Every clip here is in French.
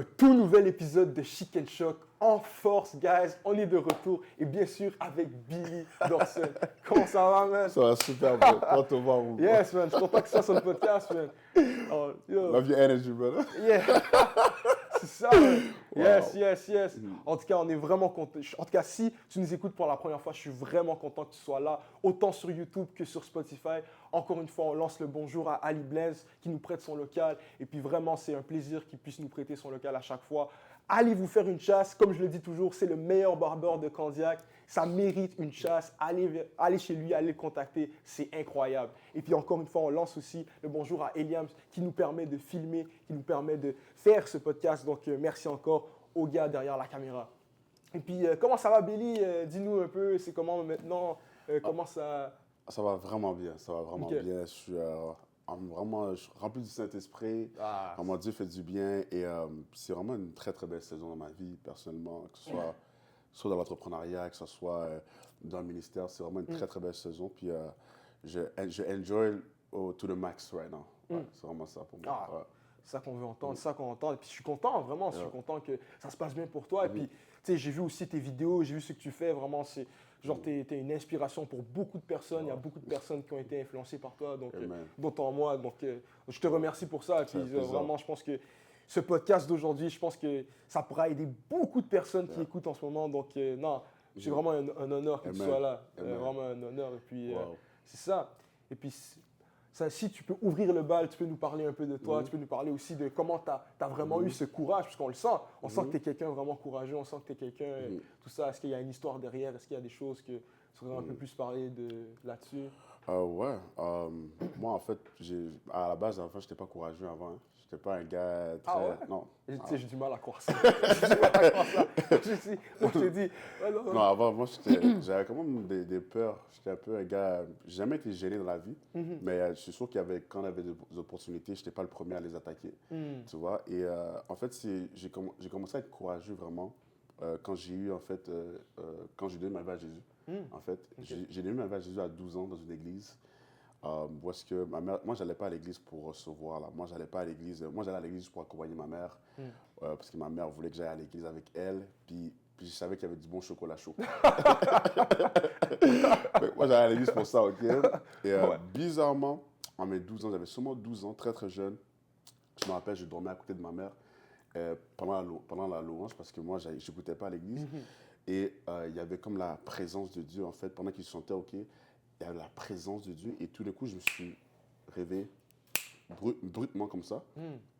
Un tout nouvel épisode de Chic and Choc en force, guys. On est de retour et bien sûr avec Billy Dawson. Comment ça va, man? Ça va super, bro. Comment te va, bro? Yes, man. Je suis content que ça sur le podcast, man. Oh, yo. Love your energy, brother. Yeah. C'est ça, man. Yes, Wow. yes, yes. En tout cas, on est vraiment content. En tout cas, si tu nous écoutes pour la première fois, je suis vraiment content que tu sois là, autant sur YouTube que sur Spotify. Encore une fois, on lance le bonjour à Ali Blaise qui nous prête son local. Et puis vraiment, c'est un plaisir qu'il puisse nous prêter son local à chaque fois. Allez vous faire une chasse. Comme je le dis toujours, c'est le meilleur barbeur de Candiac. Ça mérite une chasse. Allez chez lui, allez le contacter. C'est incroyable. Et puis encore une fois, on lance aussi le bonjour à Eliam qui nous permet de filmer, qui nous permet de faire ce podcast. Donc, merci encore aux gars derrière la caméra. Et puis, comment ça va, Billy? Dis-nous un peu, c'est comment maintenant? Comment ça... Ça va vraiment bien, ça va vraiment Ok. bien. Je suis vraiment rempli du Saint-Esprit. Ah, Vraiment, Dieu fait du bien. Et c'est vraiment une très, très belle saison dans ma vie, personnellement. Que ce soit dans l'entrepreneuriat, que ce soit dans le ministère. C'est vraiment une très, très belle saison. Puis je enjoy to the max right now. Ouais, c'est vraiment ça pour moi. Ah. Ouais. c'est ça qu'on veut entendre, c'est ça qu'on entend. Et puis je suis content, vraiment, je suis content que ça se passe bien pour toi. Et puis, tu sais, j'ai vu aussi tes vidéos, j'ai vu ce que tu fais. Vraiment, c'est genre, t'es une inspiration pour beaucoup de personnes. Il y a beaucoup de personnes qui ont été influencées par toi, donc, Amen. dont en moi. Donc, je te remercie pour ça. Et puis, Ça fait plaisir. vraiment, je pense que ce podcast d'aujourd'hui, je pense que ça pourra aider beaucoup de personnes qui écoutent en ce moment. Donc, non, c'est vraiment un honneur que tu Amen. sois là. Amen. Vraiment un honneur. Et puis, Wow. c'est ça. Et puis, ça, si tu peux ouvrir le bal, tu peux nous parler un peu de toi, tu peux nous parler aussi de comment tu as vraiment eu ce courage, puisqu'on le sent. On sent que tu es quelqu'un vraiment courageux, on sent que tu es quelqu'un, tout ça. Est-ce qu'il y a une histoire derrière? Est-ce qu'il y a des choses que tu voudrais un peu plus parler là-dessus? Ouais. Moi, en fait, à la base, je n'étais pas courageux avant. Hein. Je n'étais pas un gars très... Ah ouais? Non. Tu sais, j'ai du mal à croire ça. J'ai du mal à croire ça. Moi, je te dis, ouais, non, Non, avant, moi, j'avais quand même des peurs. J'étais un peu un gars... J'ai jamais été gêné dans la vie, mais je suis sûr quand il y avait des opportunités, je n'étais pas le premier à les attaquer. Tu vois? Et en fait, j'ai commencé à être courageux vraiment quand j'ai eu, en fait, quand j'ai donné ma vie à Jésus. En fait, j'ai donné ma vie à Jésus à 12 ans dans une église. Où est-ce que ma mère, moi, j'allais pas à l'église pour recevoir. Là. Moi, j'allais pas à l'église. Moi, j'allais à l'église pour accompagner ma mère. Parce que ma mère voulait que j'aille à l'église avec elle. Puis je savais qu'il y avait du bon chocolat chaud. Moi, j'allais à l'église pour ça, OK? Et bizarrement, en mes 12 ans, j'avais seulement 12 ans, très, très jeune. Je me rappelle, je dormais à côté de ma mère pendant la louange parce que moi, je n'écoutais pas à l'église. Et il y avait comme la présence de Dieu, en fait, pendant qu'ils chantaient, OK? Il y avait la présence de Dieu et tout d'un coup, je me suis réveillé brutement comme ça.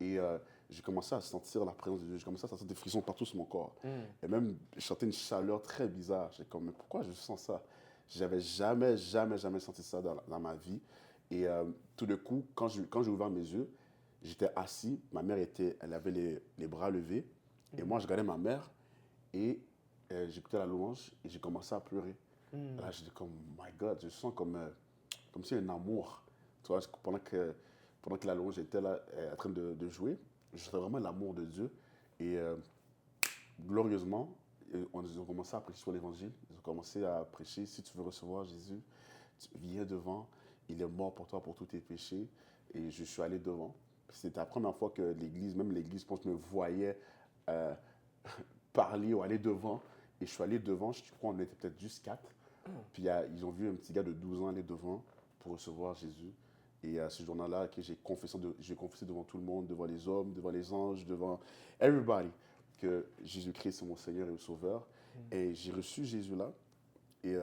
Et j'ai commencé à sentir la présence de Dieu. J'ai commencé à sentir des frissons partout sur mon corps. Et même, je sentais une chaleur très bizarre. J'ai comme, mais pourquoi je sens ça? J'avais jamais senti ça dans ma vie. Et tout d'un coup, quand j'ai ouvert mes yeux, j'étais assis. Ma mère elle avait les bras levés. Et moi, je regardais ma mère et j'écoutais la louange et j'ai commencé à pleurer. Là, j'étais comme, my God, je sens comme si un amour. Tu vois, pendant que la louange était là, en train de jouer, je sentais vraiment l'amour de Dieu. Et glorieusement, ils ont commencé à prêcher sur l'évangile. Ils ont commencé à prêcher, si tu veux recevoir Jésus, tu viens devant. Il est mort pour toi, pour tous tes péchés. Et je suis allé devant. C'était la première fois que l'église, même l'église, je pense, me voyait parler ou aller devant. Et je suis allé devant, je crois qu'on était peut-être juste 4. Puis ils ont vu un petit gars de 12 ans aller devant pour recevoir Jésus. Et ce jour-là, j'ai confessé devant tout le monde, devant les hommes, devant les anges, devant everybody, que Jésus-Christ est mon Seigneur et mon Sauveur. Et j'ai reçu Jésus là. Et,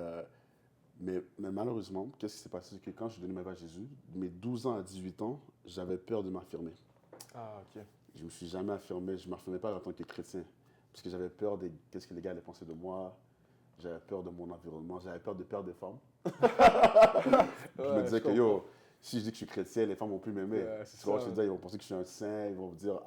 mais malheureusement, qu'est-ce qui s'est passé? C'est que quand je donnais ma vie à Jésus, de mes 12 ans à 18 ans, j'avais peur de m'affirmer. Ah, ok. Je ne me suis jamais affirmé, je ne m'affirmais pas en tant que chrétien. Parce que j'avais peur de qu'est-ce que les gars allaient penser de moi. J'avais peur de mon environnement, j'avais peur de perdre des femmes. Je me disais que, yo, si je dis que je suis chrétien, les femmes vont plus m'aimer. Tu vois, je te dis, ils vont penser que je suis un saint, ils vont me dire,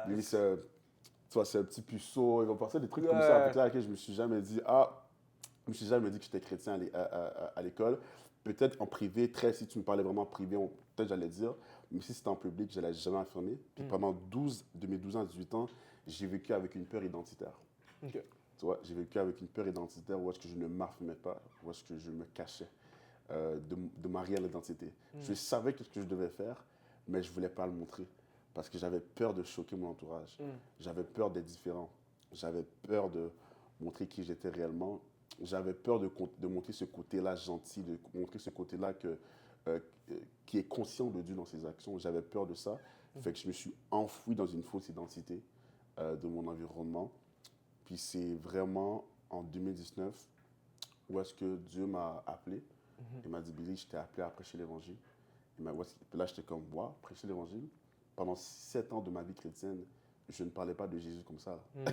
lui, c'est un petit puceau, ils vont penser des trucs comme ça. Avec là, je me suis jamais dit, je me suis jamais dit que j'étais chrétien à l'école. Peut-être en privé, si tu me parlais vraiment en privé, peut-être j'allais dire, mais si c'était en public, je n'allais jamais affirmer. Puis pendant de mes 12 ans à 18 ans, j'ai vécu avec une peur identitaire. Ok. Tu vois, j'ai vécu avec une peur identitaire où est-ce que je ne m'affirmais pas, où est-ce que je me cachais de ma réelle identité. Je savais ce que je devais faire, mais je ne voulais pas le montrer. parce que j'avais peur de choquer mon entourage. J'avais peur d'être différent. J'avais peur de montrer qui j'étais réellement. J'avais peur de montrer ce côté-là gentil, de montrer ce côté-là euh, qui est conscient de Dieu dans ses actions. J'avais peur de ça. Fait que je me suis enfoui dans une fausse identité de mon environnement. Puis c'est vraiment en 2019 où est-ce que Dieu m'a appelé. Il m'a dit, Billy, je t'ai appelé à prêcher l'Évangile. Puis là, j'étais comme, moi, prêcher l'Évangile. Pendant 7 ans de ma vie chrétienne, je ne parlais pas de Jésus comme ça. Ouais.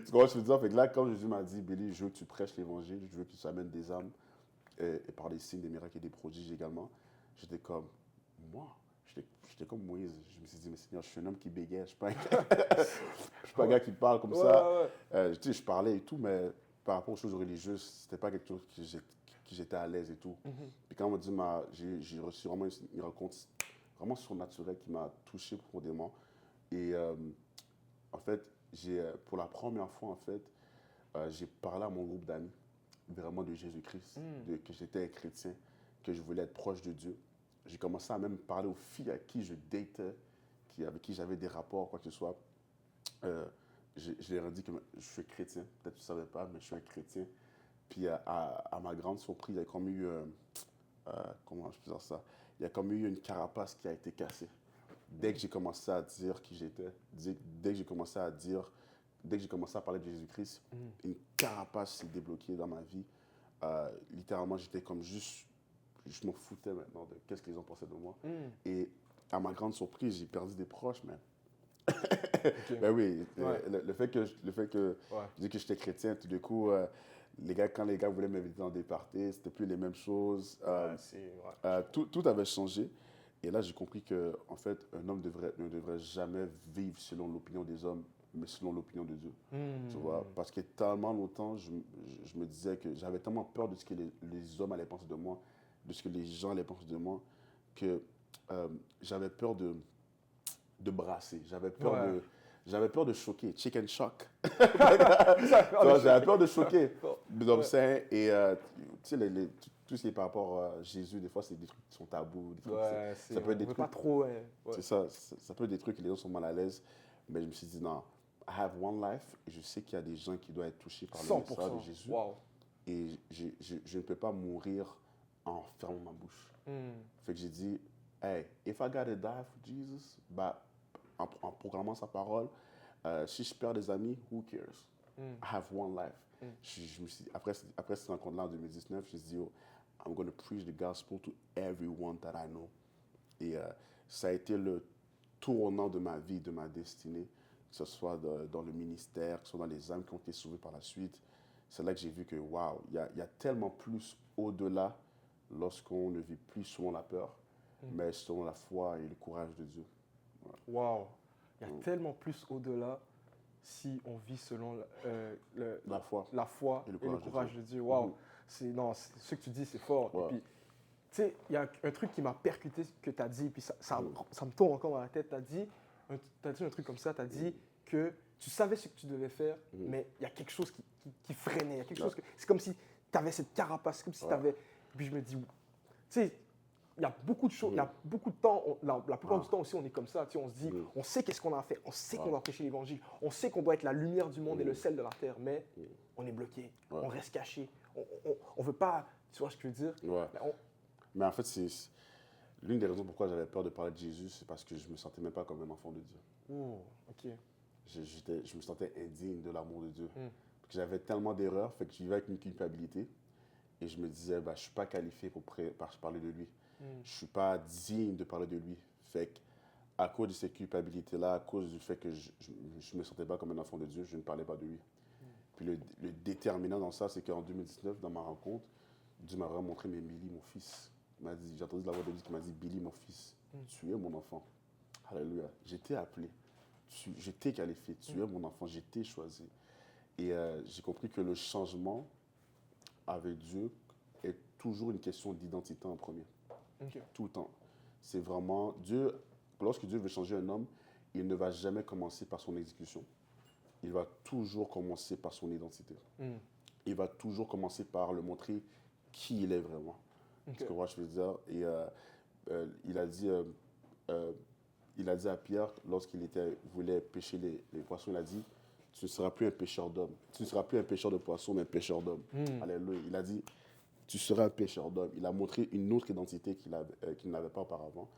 Tu comprends ce que je veux dire? Fait que là, quand Jésus m'a dit, Billy, je veux que tu prêches l'Évangile, je veux que tu amènes des âmes et par des signes, des miracles et des prodiges également, j'étais comme, moi, j'étais comme Moïse. Je me suis dit, mais Seigneur, je suis un homme qui bégaye, je ne suis pas un gars qui parle comme ça. Tu sais, je parlais et tout, mais par rapport aux choses religieuses, c'était pas quelque chose que j'étais à l'aise et tout. Puis quand on m'a dit, j'ai reçu vraiment une rencontre vraiment surnaturelle qui m'a touché profondément. Et en fait, pour la première fois, en fait, j'ai parlé à mon groupe d'amis, vraiment de Jésus-Christ, que j'étais un chrétien, que je voulais être proche de Dieu. J'ai commencé à même parler aux filles à qui je datais, avec qui j'avais des rapports, quoi que ce soit. Je leur ai dit que je suis chrétien. Peut-être que tu ne savais pas, mais je suis un chrétien. Puis à ma grande surprise, il y a comme eu, comment je peux dire ça, il y a comme eu une carapace qui a été cassée. Dès que j'ai commencé à dire qui j'étais, dès que j'ai commencé à dire, dès que j'ai commencé à parler de Jésus-Christ, une carapace s'est débloquée dans ma vie. Littéralement, j'étais comme juste, je m'en foutais maintenant de qu'est-ce qu'ils ont pensé de moi. Et à ma grande surprise, j'ai perdu des proches, mais ben oui, le fait que je dis que j'étais chrétien, tout d'un coup, quand les gars voulaient m'inviter dans des parties, c'était plus les mêmes choses. Tout avait changé. Et là, j'ai compris que, en fait, un homme ne devrait jamais vivre selon l'opinion des hommes, mais selon l'opinion de Dieu. Tu vois? Parce que tellement longtemps, je me disais que j'avais tellement peur de ce que les hommes allaient penser de moi, de ce que les gens allaient penser de moi, que j'avais peur de brasser. J'avais peur de choquer. Chicken shock. J'avais peur de choquer. Donc, et tu sais, tout ce qui est par rapport à Jésus, des fois, c'est des trucs qui sont tabous. Des trucs, ça peut être des trucs. Pas trop, C'est ça. Ça peut être des trucs que les gens sont mal à l'aise. Mais je me suis dit, non, I have one life. Et je sais qu'il y a des gens qui doivent être touchés par le 100%. message de Jésus. Wow. Et je ne peux pas mourir en fermant ma bouche. Fait que j'ai dit, hey, if I gotta die for Jesus, bah, en programmant sa parole, si je perds des amis, who cares? I have one life. Je me suis, après cette rencontre-là en 2019, je me suis dit, oh, I'm going to preach the gospel to everyone that I know. Et ça a été le tournant de ma vie, de ma destinée, que ce soit dans le ministère, que ce soit dans les âmes qui ont été sauvées par la suite. C'est là que j'ai vu que, waouh, il y a tellement plus au-delà lorsqu'on ne vit plus selon la peur, mais selon la foi et le courage de Dieu. Waouh. Il y a tellement plus au-delà si on vit selon la foi et le courage de Dieu. Waouh. Non, ce que tu dis, c'est fort. Et puis, tu sais, il y a un truc qui m'a percuté que tu as dit, puis ça me tourne encore dans la tête. Tu as dit un truc comme ça, tu as dit que tu savais ce que tu devais faire, mais il y a quelque chose qui freinait. Il y a quelque chose c'est comme si tu avais cette carapace, c'est comme si tu avais. Puis je me dis, tu sais, il y a beaucoup de choses, il y a beaucoup de temps, la plupart du temps aussi, on est comme ça. Tu sais, on se dit, on sait qu'est-ce qu'on a à faire, on sait qu'on doit prêcher l'évangile, on sait qu'on doit être la lumière du monde et le sel de la terre, mais on est bloqué, on reste caché, on veut pas, tu vois ce que je veux dire? Mais en fait, c'est l'une des raisons pourquoi j'avais peur de parler de Jésus, c'est parce que je me sentais même pas comme un enfant de Dieu. Oh, ok. Je me sentais indigne de l'amour de Dieu. Parce que j'avais tellement d'erreurs, fait que je vivais avec une culpabilité. Et je me disais, bah, je ne suis pas qualifié pour parler de lui. Je ne suis pas digne de parler de lui. Fait qu'à cause de cette culpabilité-là, à cause du fait que je ne me sentais pas comme un enfant de Dieu, je ne parlais pas de lui. Puis le déterminant dans ça, c'est qu'en 2019, dans ma rencontre, Dieu m'a vraiment montré, mais Billy, mon fils. J'ai entendu la voix de Dieu qui m'a dit, Billy, mon fils, tu es mon enfant. Alléluia. J'étais appelé. J'étais qualifié. Tu es mon enfant. J'étais choisi. Et j'ai compris que le changement avec Dieu est toujours une question d'identité en premier. Tout le temps. C'est vraiment Dieu, lorsque Dieu veut changer un homme, il ne va jamais commencer par son exécution. Il va toujours commencer par son identité. Il va toujours commencer par le montrer qui il est vraiment. C'est ce que moi je veux dire. Et il a dit, il a dit à Pierre, lorsqu'il voulait pêcher les poissons, il a dit, tu ne seras plus un pêcheur d'hommes. Tu ne seras plus un pêcheur de poissons, mais un pêcheur d'hommes. Alléluia. Il a dit, tu seras un pêcheur d'hommes. Il a montré une autre identité qu'il n'avait pas auparavant.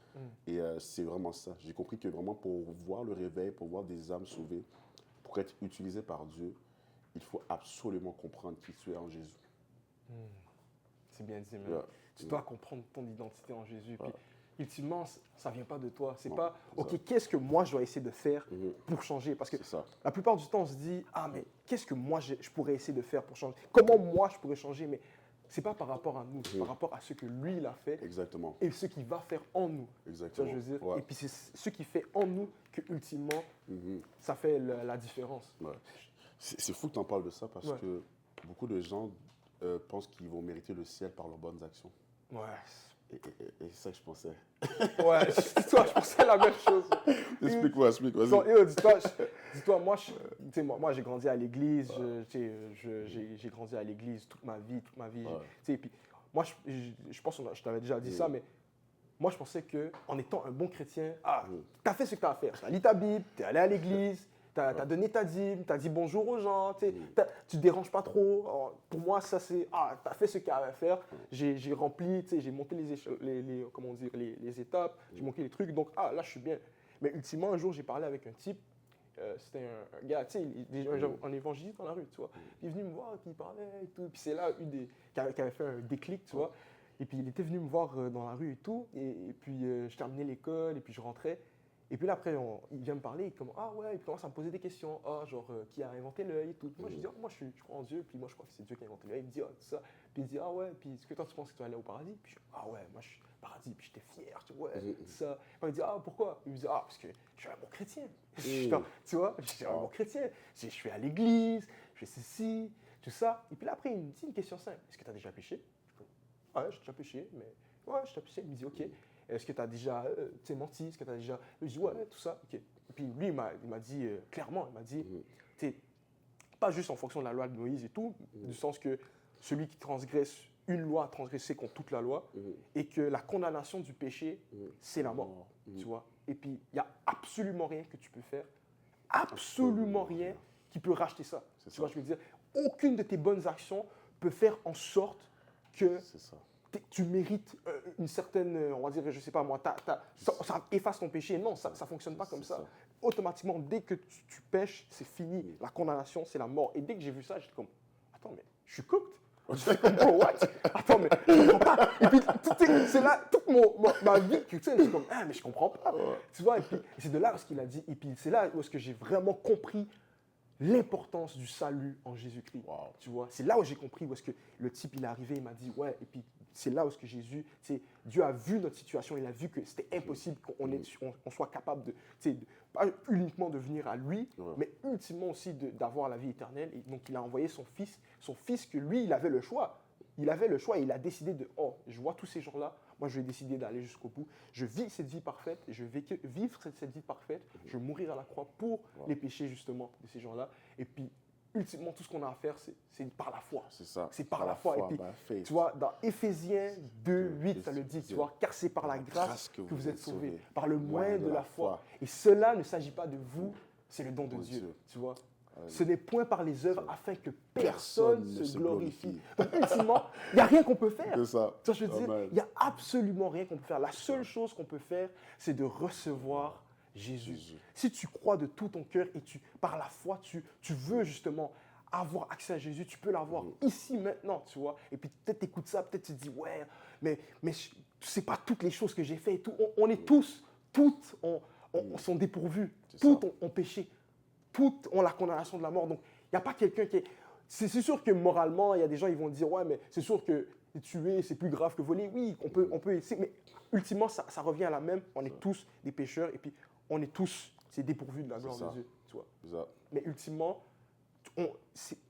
Et c'est vraiment ça. J'ai compris que vraiment pour voir le réveil, pour voir des âmes sauvées, pour être utilisé par Dieu, il faut absolument comprendre qui tu es en Jésus. C'est bien dit, mais Yeah. tu dois comprendre ton identité en Jésus. Puis, ultimement, ça ne vient pas de toi. C'est Non, pas, c'est OK, ça. qu'est-ce que moi, je dois essayer de faire pour changer? Parce que C'est ça. la plupart du temps, on se dit, ah, mais qu'est-ce que moi, je pourrais essayer de faire pour changer? Comment moi, je pourrais changer? Mais ce n'est pas par rapport à nous, c'est par rapport à ce que lui, il a fait Exactement. et ce qu'il va faire en nous. Tu vois, Exactement. je veux dire? Ouais. Et puis, c'est ce qu'il fait en nous que, ultimement, ça fait la différence. Ouais. C'est fou que tu en parles de ça parce Ouais. que beaucoup de gens pensent qu'ils vont mériter le ciel par leurs bonnes actions. Ouais. Et c'est ça que je pensais. Ouais, dis-toi, je pensais la même chose. Explique-moi, vas-y. Dis-toi, moi, tu sais, moi j'ai grandi à l'église, j'ai grandi à l'église toute ma vie. Tu sais, et puis, moi, je pense que je t'avais déjà dit ça, mais moi, je pensais qu'en étant un bon chrétien, tu as fait ce que tu as à faire. Tu as lu ta Bible, tu es allé à l'église, tu as donné ta dîme, tu as dit bonjour aux gens, tu ne te déranges pas trop. Alors, pour moi, ça, c'est, tu as fait ce qu'il y avait à faire. J'ai rempli, tu sais, j'ai monté comment dire, les étapes, j'ai monté les trucs, donc, là, je suis bien. Mais ultimement, un jour, j'ai parlé avec un type, c'était un gars, tu sais, un évangéliste dans la rue, tu vois. Il est venu me voir, puis il parlait et tout. Puis c'est là, qui avait fait un déclic, tu vois. Et puis il était venu me voir dans la rue et tout. Et puis je terminais l'école et puis je rentrais. Et puis là, après, il vient me parler, il commence à me poser des questions. Genre, qui a inventé l'œil et tout. Puis moi, je dis, moi, je crois en Dieu. Puis moi, je crois que c'est Dieu qui a inventé l'œil. Il me dit, tout ça. Puis il dit, puis est-ce que toi, tu penses que tu vas aller au paradis? Puis je dis, moi, je suis au paradis. Puis j'étais fier, tu vois, tout ça. Puis il me dit, pourquoi? Il me dit, parce que je suis un bon chrétien. Tu vois, je suis un bon chrétien. Je suis à l'église, je fais ceci, tout ça. Et puis là, après, il me dit une question simple. Est-ce que tu as déjà péché? Ouais, j'ai déjà péché, mais ouais, j'ai déjà péché. Il me dit, OK. Est-ce que tu as déjà menti? Est-ce que tu as déjà. Je dis, ouais, tout ça. OK. Et puis lui, il m'a dit clairement, il m'a dit, pas juste en fonction de la loi de Moïse et tout, du sens que celui qui transgresse une loi a transgressé contre toute la loi, et que la condamnation du péché, c'est la mort. Tu vois? Et puis, il n'y a absolument rien que tu peux faire, absolument rien qui peut racheter ça. Tu vois, je veux dire, aucune de tes bonnes actions peut faire en sorte que tu mérites une certaine, on va dire, je sais pas moi, ça efface ton péché. Non, ça ne fonctionne pas comme ça. Automatiquement, dès que tu pêches, c'est fini. La condamnation, c'est la mort. Et dès que j'ai vu ça, j'étais comme, attends, mais je suis cooked. J'étais comme, oh, what? Attends, mais je comprends pas. Et puis, c'est là, toute ma vie, tu sais, je suis comme, mais je comprends pas. Tu vois, et puis, c'est de là où ce qu'il a dit. Et puis, c'est là où j'ai vraiment compris l'importance du salut en Jésus-Christ. Tu vois, c'est là où j'ai compris où est-ce que le type il est arrivé, il m'a dit et puis c'est là où est-ce que Jésus, Dieu a vu notre situation, il a vu que c'était impossible qu'on soit capable pas uniquement de venir à lui, mais ultimement aussi d'avoir la vie éternelle. Et donc il a envoyé son fils que lui, il avait le choix. Il avait le choix et il a décidé je vois tous ces gens-là, moi je vais décider d'aller jusqu'au bout. Je vis cette vie parfaite, je vais vivre cette vie parfaite, je vais mourir à la croix pour les péchés justement de ces gens-là. Et puis, ultimement, tout ce qu'on a à faire, c'est par la foi. C'est ça. C'est par la foi. Et puis, tu vois, dans Éphésiens 2:8, ça le dit, tu vois, car c'est par la grâce que vous êtes sauvés, par le moyen de la foi. Et cela ne s'agit pas de vous, c'est le don de Dieu, tu vois. Ce n'est point par les œuvres afin que personne ne se glorifie. Donc, ultimement, il n'y a rien qu'on peut faire. C'est ça. Tu vois, je veux dire, il n'y a absolument rien qu'on peut faire. La seule chose qu'on peut faire, c'est de recevoir Jésus. Si tu crois de tout ton cœur et par la foi, tu veux justement avoir accès à Jésus, tu peux l'avoir ici, maintenant, tu vois. Et puis peut-être tu écoutes ça, peut-être tu te dis, mais tu sais pas toutes les choses que j'ai fait et tout. On est toutes sont dépourvues, toutes ont péché. Toutes ont la condamnation de la mort. Donc, il n'y a pas quelqu'un qui est... C'est sûr que moralement, il y a des gens qui vont dire, mais c'est sûr que tuer, c'est plus grave que voler. Oui, on peut essayer, mais ultimement, ça revient à la même. On est tous des pécheurs et puis on est tous dépourvus de la gloire de Dieu. Tu vois. Mais ultimement,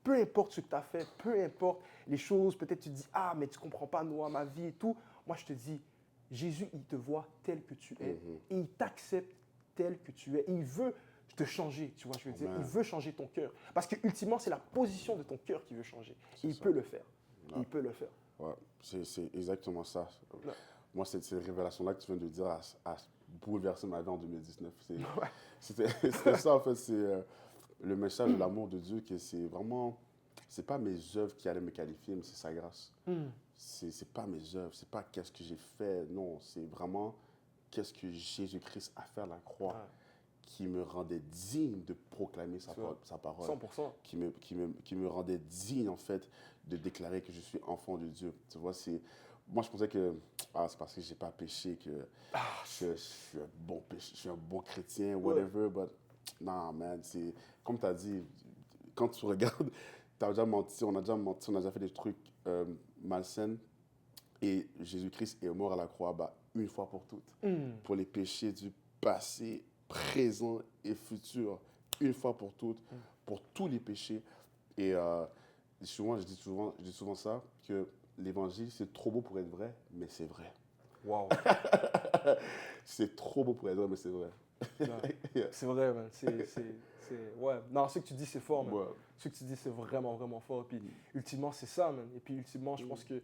peu importe ce que tu as fait, peu importe les choses, peut-être tu te dis, mais tu ne comprends pas ma vie et tout. Moi, je te dis, Jésus, il te voit tel que tu es et il t'accepte tel que tu es. Et il veut te changer, tu vois, je veux dire. Il veut changer ton cœur. Parce que ultimement, c'est la position de ton cœur qui veut changer. Et il peut le faire. Il peut le faire. Ouais, c'est exactement ça. Ouais. Moi, cette révélation-là que tu viens de dire a bouleversé ma vie en 2019. Ouais. C'était ça, en fait, c'est le message de l'amour de Dieu, que c'est vraiment, c'est pas mes œuvres qui allaient me qualifier, mais c'est sa grâce. C'est pas mes œuvres, c'est pas qu'est-ce que j'ai fait, non, c'est vraiment qu'est-ce que Jésus-Christ a fait à la croix, Ouais. qui me rendait digne de proclamer sa parole, 100%. qui me rendait digne, en fait, de déclarer que je suis enfant de Dieu. Tu vois, moi, je pensais que c'est parce que j'ai pas péché que je suis je suis un bon chrétien, whatever, but non, man, c'est comme tu as dit, quand tu regardes, tu as déjà menti, on a déjà fait des trucs malsains, et Jésus-Christ est mort à la croix, une fois pour toutes, pour les péchés du passé, présent et futur, une fois pour toutes, pour tous les péchés. Et souvent, je dis souvent ça, que l'évangile, c'est trop beau pour être vrai, mais c'est vrai. Wow. C'est trop beau pour être vrai, mais c'est vrai. Yeah. C'est vrai, man. Ouais. Non, ce que tu dis, c'est fort, man. Ouais. Ce que tu dis, c'est vraiment, vraiment fort. Puis, ultimement, c'est ça, man. Et puis, ultimement, je pense que, tu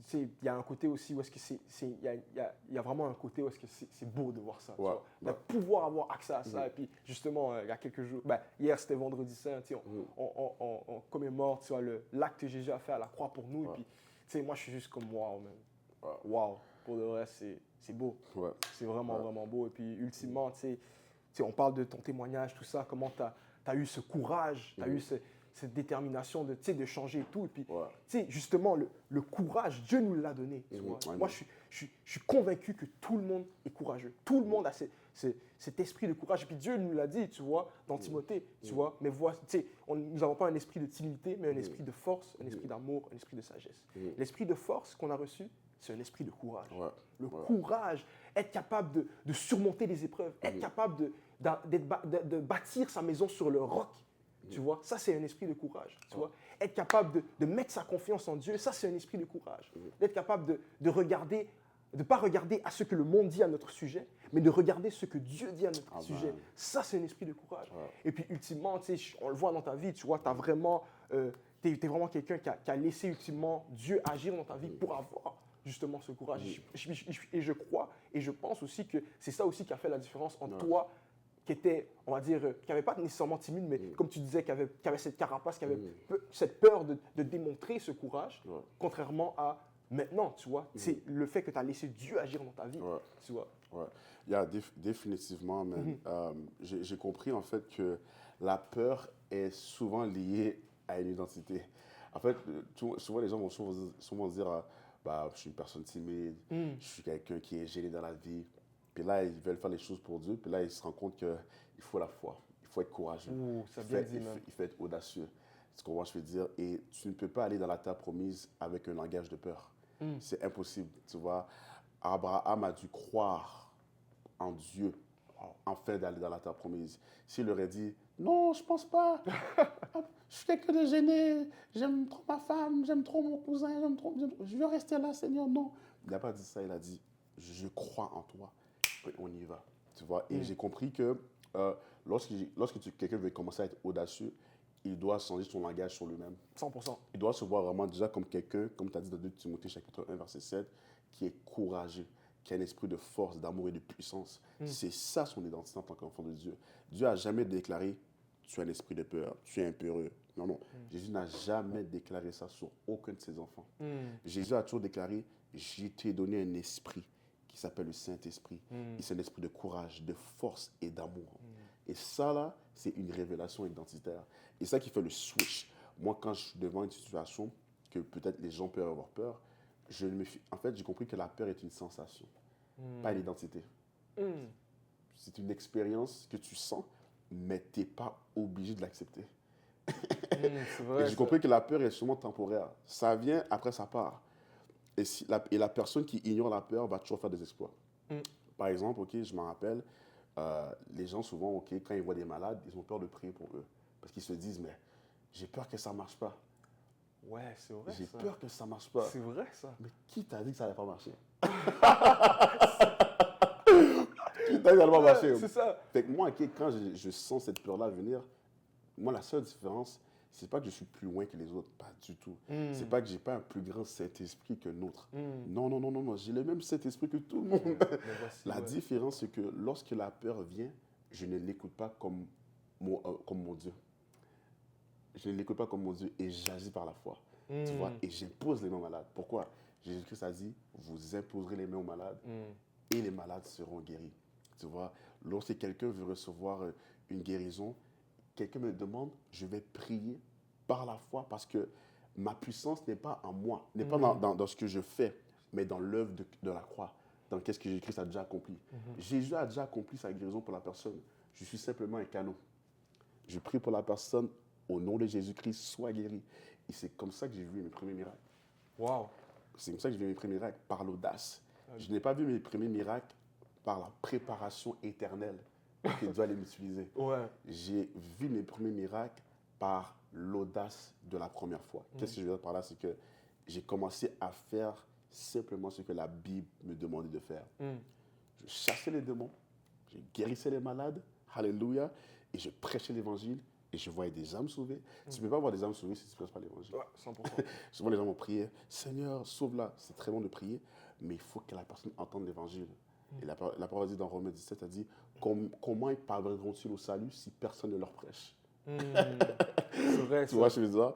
sais, il y a un côté aussi où est-ce que il y a vraiment un côté où est-ce que c'est beau de voir ça, tu vois. De pouvoir avoir accès à ça. Et puis, justement, il y a quelques jours, hier, c'était vendredi saint, tu sais, on commémore, tu vois, l'acte que Jésus a fait à la croix pour nous. Et puis, tu sais, moi, je suis juste comme, wow, man. Wow. Pour de vrai, c'est beau. Ouais. C'est vraiment, vraiment beau. Et puis, ultimement, tu sais, on parle de ton témoignage, tout ça, comment tu as eu ce courage, tu as eu cette détermination de changer et tout. Et puis, tu sais, justement, le courage, Dieu nous l'a donné. Tu vois. Moi, je suis convaincu que tout le monde est courageux. Tout le monde a cet esprit de courage. Et puis, Dieu nous l'a dit, tu vois, dans Timothée, tu vois. Mais tu sais, nous n'avons pas un esprit de timidité, mais un esprit de force, un esprit d'amour, un esprit de sagesse. L'esprit de force qu'on a reçu, c'est un esprit de courage. Le courage, être capable de surmonter les épreuves, être capable de bâtir sa maison sur le roc. Tu vois, ça c'est un esprit de courage. Tu vois, être capable de mettre sa confiance en Dieu, ça c'est un esprit de courage. D'être capable de regarder, de ne pas regarder à ce que le monde dit à notre sujet, mais de regarder ce que Dieu dit à notre sujet. Ça c'est un esprit de courage. Et puis ultimement, tu sais, on le voit dans ta vie, tu vois, tu as vraiment, t'es vraiment quelqu'un qui a laissé ultimement Dieu agir dans ta vie pour avoir justement ce courage. Et je crois et je pense aussi que c'est ça aussi qui a fait la différence entre toi, qui était, on va dire, qui n'avait pas nécessairement timide, mais comme tu disais, qui avait cette carapace, qui avait cette peur de démontrer ce courage, contrairement à maintenant, tu vois. C'est le fait que tu as laissé Dieu agir dans ta vie, tu vois. Il y a définitivement, j'ai compris en fait que la peur est souvent liée à une identité. En fait, souvent les gens vont souvent dire je suis une personne timide, je suis quelqu'un qui est gêné dans la vie. Puis là, ils veulent faire les choses pour Dieu. Puis là, ils se rendent compte qu'il faut la foi, il faut être courageux, il faut être audacieux. C'est ce qu'on je veux dire. Et tu ne peux pas aller dans la terre promise avec un langage de peur. C'est impossible, tu vois. Abraham a dû croire en Dieu afin d'aller dans la terre promise. S'il aurait dit, non, je pense pas. Je suis quelqu'un de gêné. J'aime trop ma femme, j'aime trop mon cousin, je veux rester là, Seigneur. Non. Il n'a pas dit ça, il a dit, je crois en toi. Et on y va. Tu vois. Et j'ai compris que lorsque quelqu'un veut commencer à être audacieux, il doit changer son langage sur lui-même. 100%. Il doit se voir vraiment déjà comme quelqu'un, comme tu as dit dans 2 Timothée chapitre 1, verset 7, qui est courageux, qui a un esprit de force, d'amour et de puissance. C'est ça son identité en tant qu'enfant de Dieu. Dieu n'a jamais déclaré « tu as un esprit de peur, tu es impérieux ». Non. Jésus n'a jamais déclaré ça sur aucun de ses enfants. Jésus a toujours déclaré « je t'ai donné un esprit qui s'appelle le Saint-Esprit. Et c'est un esprit de courage, de force et d'amour. Et ça, là, c'est une révélation identitaire. Et ça qui fait le switch. Moi, quand je suis devant une situation que peut-être les gens peuvent avoir peur, en fait, j'ai compris que la peur est une sensation, pas une identité. C'est une expérience que tu sens, mais tu n'es pas obligé de l'accepter. C'est vrai, et j'ai compris que la peur est sûrement temporaire. Ça vient, après ça part. Et la personne qui ignore la peur va toujours faire des exploits. Par exemple, je m'en rappelle, les gens souvent, quand ils voient des malades, ils ont peur de prier pour eux. Parce qu'ils se disent, mais j'ai peur que ça ne marche pas. Ouais, c'est vrai. J'ai peur que ça ne marche pas. C'est vrai, ça. Mais qui t'a dit que ça n'allait pas marcher? Qui t'a dit que ça n'allait pas marcher? C'est ça. Fait que moi, quand je sens cette peur-là venir, moi, la seule différence, c'est pas que je suis plus loin que les autres, pas du tout. C'est pas que j'ai pas un plus grand Saint-Esprit que l'autre. Non, non, non, non, non, j'ai le même Saint-Esprit que tout le monde. La différence, c'est que lorsque la peur vient, je ne l'écoute pas comme mon Dieu. Je ne l'écoute pas comme mon Dieu et j'agis par la foi. Tu vois, et j'impose les mains aux malades. Pourquoi? Jésus-Christ a dit, vous imposerez les mains aux malades et les malades seront guéris. Tu vois, lorsque quelqu'un veut recevoir une guérison, quelqu'un me demande, je vais prier par la foi parce que ma puissance n'est pas en moi, n'est pas dans ce que je fais, mais dans l'œuvre de la croix, dans qu'est-ce que Jésus-Christ a déjà accompli. Jésus a déjà accompli sa guérison pour la personne. Je suis simplement un canot. Je prie pour la personne, au nom de Jésus-Christ, sois guéri. Et c'est comme ça que j'ai vu mes premiers miracles. Wow. C'est comme ça que j'ai vu mes premiers miracles, par l'audace. Je n'ai pas vu mes premiers miracles par la préparation éternelle que Dieu allait m'utiliser. J'ai vu mes premiers miracles par l'audace de la première fois. Qu'est-ce que je veux dire par là? C'est que j'ai commencé à faire simplement ce que la Bible me demandait de faire. Je chassais les démons, je guérissais les malades, alléluia, et je prêchais l'évangile et je voyais des âmes sauvées. Tu ne peux pas voir des âmes sauvées si tu ne prêches pas l'évangile. Ouais, 100%. Souvent, les gens vont prier, Seigneur, sauve-la. C'est très bon de prier, mais il faut que la personne entende l'évangile. Et la parole dit dans Romains 17, elle dit, comment ils parviendront-ils au salut si personne ne leur prêche? C'est vrai, tu vois, je veux dire,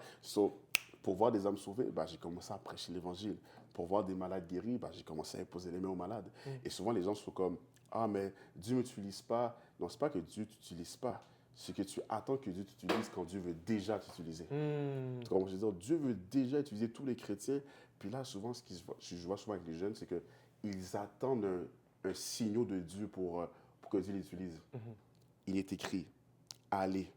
pour voir des âmes sauvées, j'ai commencé à prêcher l'évangile. Pour voir des malades guéris, j'ai commencé à imposer les mains aux malades. Et souvent, les gens sont comme, ah, mais Dieu ne m'utilise pas. Non, ce n'est pas que Dieu ne t'utilise pas. C'est que tu attends que Dieu t'utilise quand Dieu veut déjà t'utiliser. Comme je veux dire, Dieu veut déjà utiliser tous les chrétiens. Puis là, souvent, ce que je vois souvent avec les jeunes, c'est qu'ils attendent un signal de Dieu pour que Dieu les utilise. Il est écrit, allez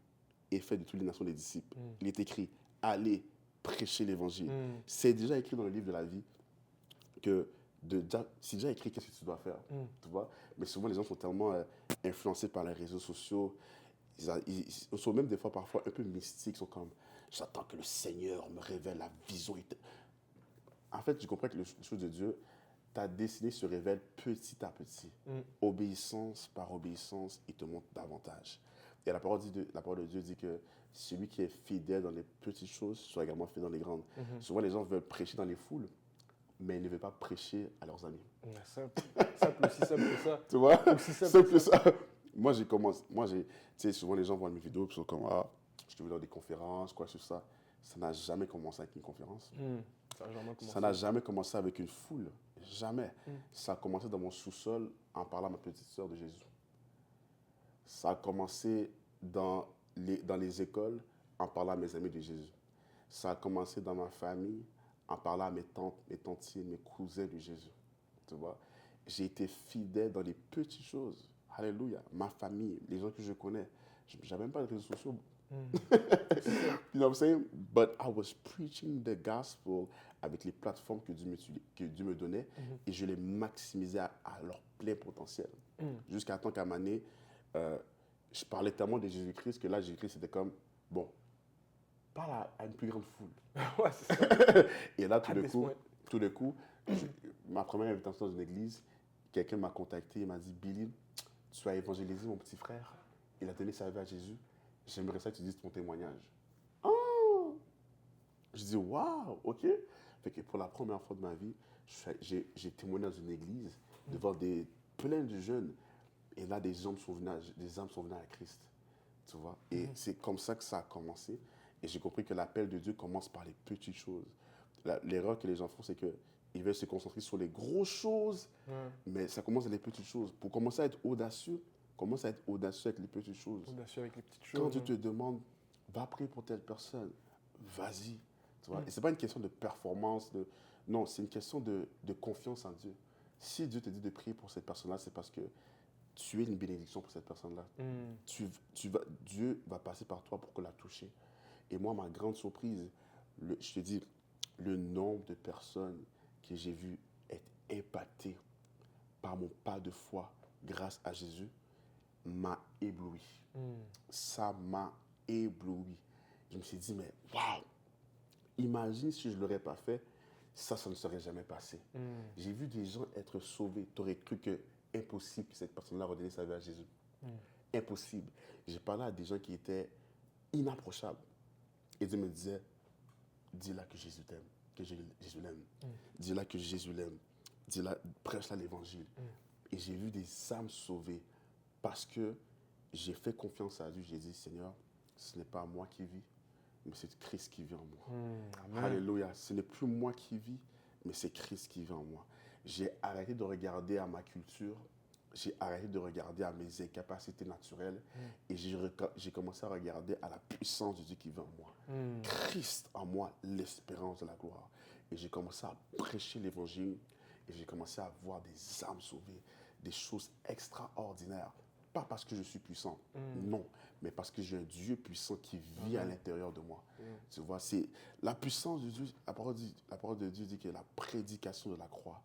et faites de toutes les nations des disciples. Il est écrit, allez prêcher l'évangile. C'est déjà écrit dans le livre de la vie que c'est déjà écrit qu'est-ce que tu dois faire. Tu vois? Mais souvent, les gens sont tellement influencés par les réseaux sociaux. Ils sont même des fois parfois un peu mystiques. Ils sont comme, j'attends que le Seigneur me révèle la vision. En fait, je comprends que les choses de Dieu, ta destinée se révèle petit à petit. Obéissance par obéissance, il te montre davantage. Et la parole de Dieu dit que celui qui est fidèle dans les petites choses soit également fidèle dans les grandes. Souvent, les gens veulent prêcher dans les foules, mais ils ne veulent pas prêcher à leurs amis. Simple. Simple, aussi simple que ça. Tu vois? Aussi simple que ça. Moi, tu sais, souvent les gens voient mes vidéos et sont comme, ah, je te veux dans des conférences, quoi, sur ça. Ça n'a jamais commencé avec une conférence. Ça n'a jamais commencé avec une foule. Jamais. Ça a commencé dans mon sous-sol en parlant à ma petite sœur de Jésus. Ça a commencé dans les écoles en parlant à mes amis de Jésus. Ça a commencé dans ma famille en parlant à mes tantes, mes tantiers, mes cousins de Jésus. Tu vois? J'ai été fidèle dans les petites choses. Alléluia. Ma famille, les gens que je connais. Je n'avais même pas de réseaux sociaux. You know what I'm saying? But I was preaching the gospel avec les plateformes que Dieu me donnait et je les maximisais à leur plein potentiel. Jusqu'à temps qu'à un moment donné, je parlais tellement de Jésus-Christ que là, Jésus-Christ, c'était comme, bon, parle à une plus grande foule. Ouais, c'est ça. Et là, tout d'un coup, ma première invitation dans une église, quelqu'un m'a contacté et m'a dit, Billy, tu as évangélisé mon petit frère, il a donné sa vie à Jésus. J'aimerais ça que tu dises ton témoignage. Oh! Je dis, waouh, ok. Fait que pour la première fois de ma vie, j'ai témoigné dans une église devant plein de jeunes. Et là, des âmes sont venues à Christ. Tu vois? Et c'est comme ça que ça a commencé. Et j'ai compris que l'appel de Dieu commence par les petites choses. L'erreur que les gens font, c'est qu'ils veulent se concentrer sur les grosses choses, mais ça commence dans les petites choses. Pour commencer à être audacieux, commence à être audacieux avec les petites choses. Audacieux avec les petites choses. Quand Dieu te demande, va prier pour telle personne, vas-y. Tu vois? Et ce n'est pas une question de performance. Non, c'est une question de confiance en Dieu. Si Dieu te dit de prier pour cette personne-là, c'est parce que tu es une bénédiction pour cette personne-là. Dieu va passer par toi pour la toucher. Et moi, ma grande surprise, je te dis, le nombre de personnes que j'ai vues être impactées par mon pas de foi grâce à Jésus m'a ébloui. Ça m'a ébloui. Je me suis dit, mais waouh! Imagine si je ne l'aurais pas fait, ça ne serait jamais passé. J'ai vu des gens être sauvés. Tu aurais cru que impossible que cette personne-là redonne sa vie à Jésus. Impossible. J'ai parlé à des gens qui étaient inapprochables. Et Dieu me disait, dis-la que Jésus t'aime, que Jésus l'aime. Dis-la que Jésus l'aime. Dis-la, prêche-la l'évangile. Et j'ai vu des âmes sauvées parce que j'ai fait confiance à Dieu. J'ai dit, Seigneur, ce n'est pas moi qui vis, mais c'est Christ qui vit en moi. Alléluia. Ce n'est plus moi qui vis, mais c'est Christ qui vit en moi. J'ai arrêté de regarder à ma culture, j'ai arrêté de regarder à mes incapacités naturelles et j'ai commencé à regarder à la puissance de Dieu qui vit en moi. Christ en moi, l'espérance de la gloire. Et j'ai commencé à prêcher l'évangile et j'ai commencé à voir des âmes sauvées, des choses extraordinaires. Pas parce que je suis puissant, non, mais parce que j'ai un Dieu puissant qui vit à l'intérieur de moi. Tu vois, c'est la puissance de Dieu. La parole de Dieu dit que la prédication de la croix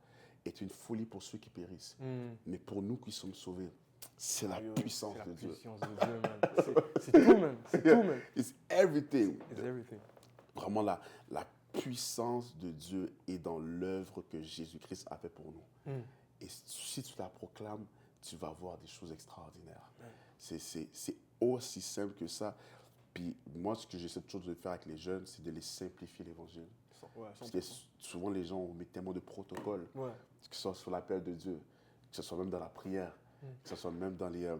est une folie pour ceux qui périssent. Mais pour nous qui sommes sauvés, c'est la puissance de Dieu. C'est la puissance de Dieu, man. C'est tout, man. C'est tout, man. It's everything. It's everything. Vraiment, la puissance de Dieu est dans l'œuvre que Jésus-Christ a fait pour nous. Et si tu la proclames, tu vas voir des choses extraordinaires. C'est aussi simple que ça. Puis moi, ce que j'essaie toujours de faire avec les jeunes, c'est de les simplifier l'évangile. Parce que souvent, les gens mettent tellement de protocoles, que ce soit sur l'appel de Dieu, que ce soit même dans la prière, que ce soit même dans les,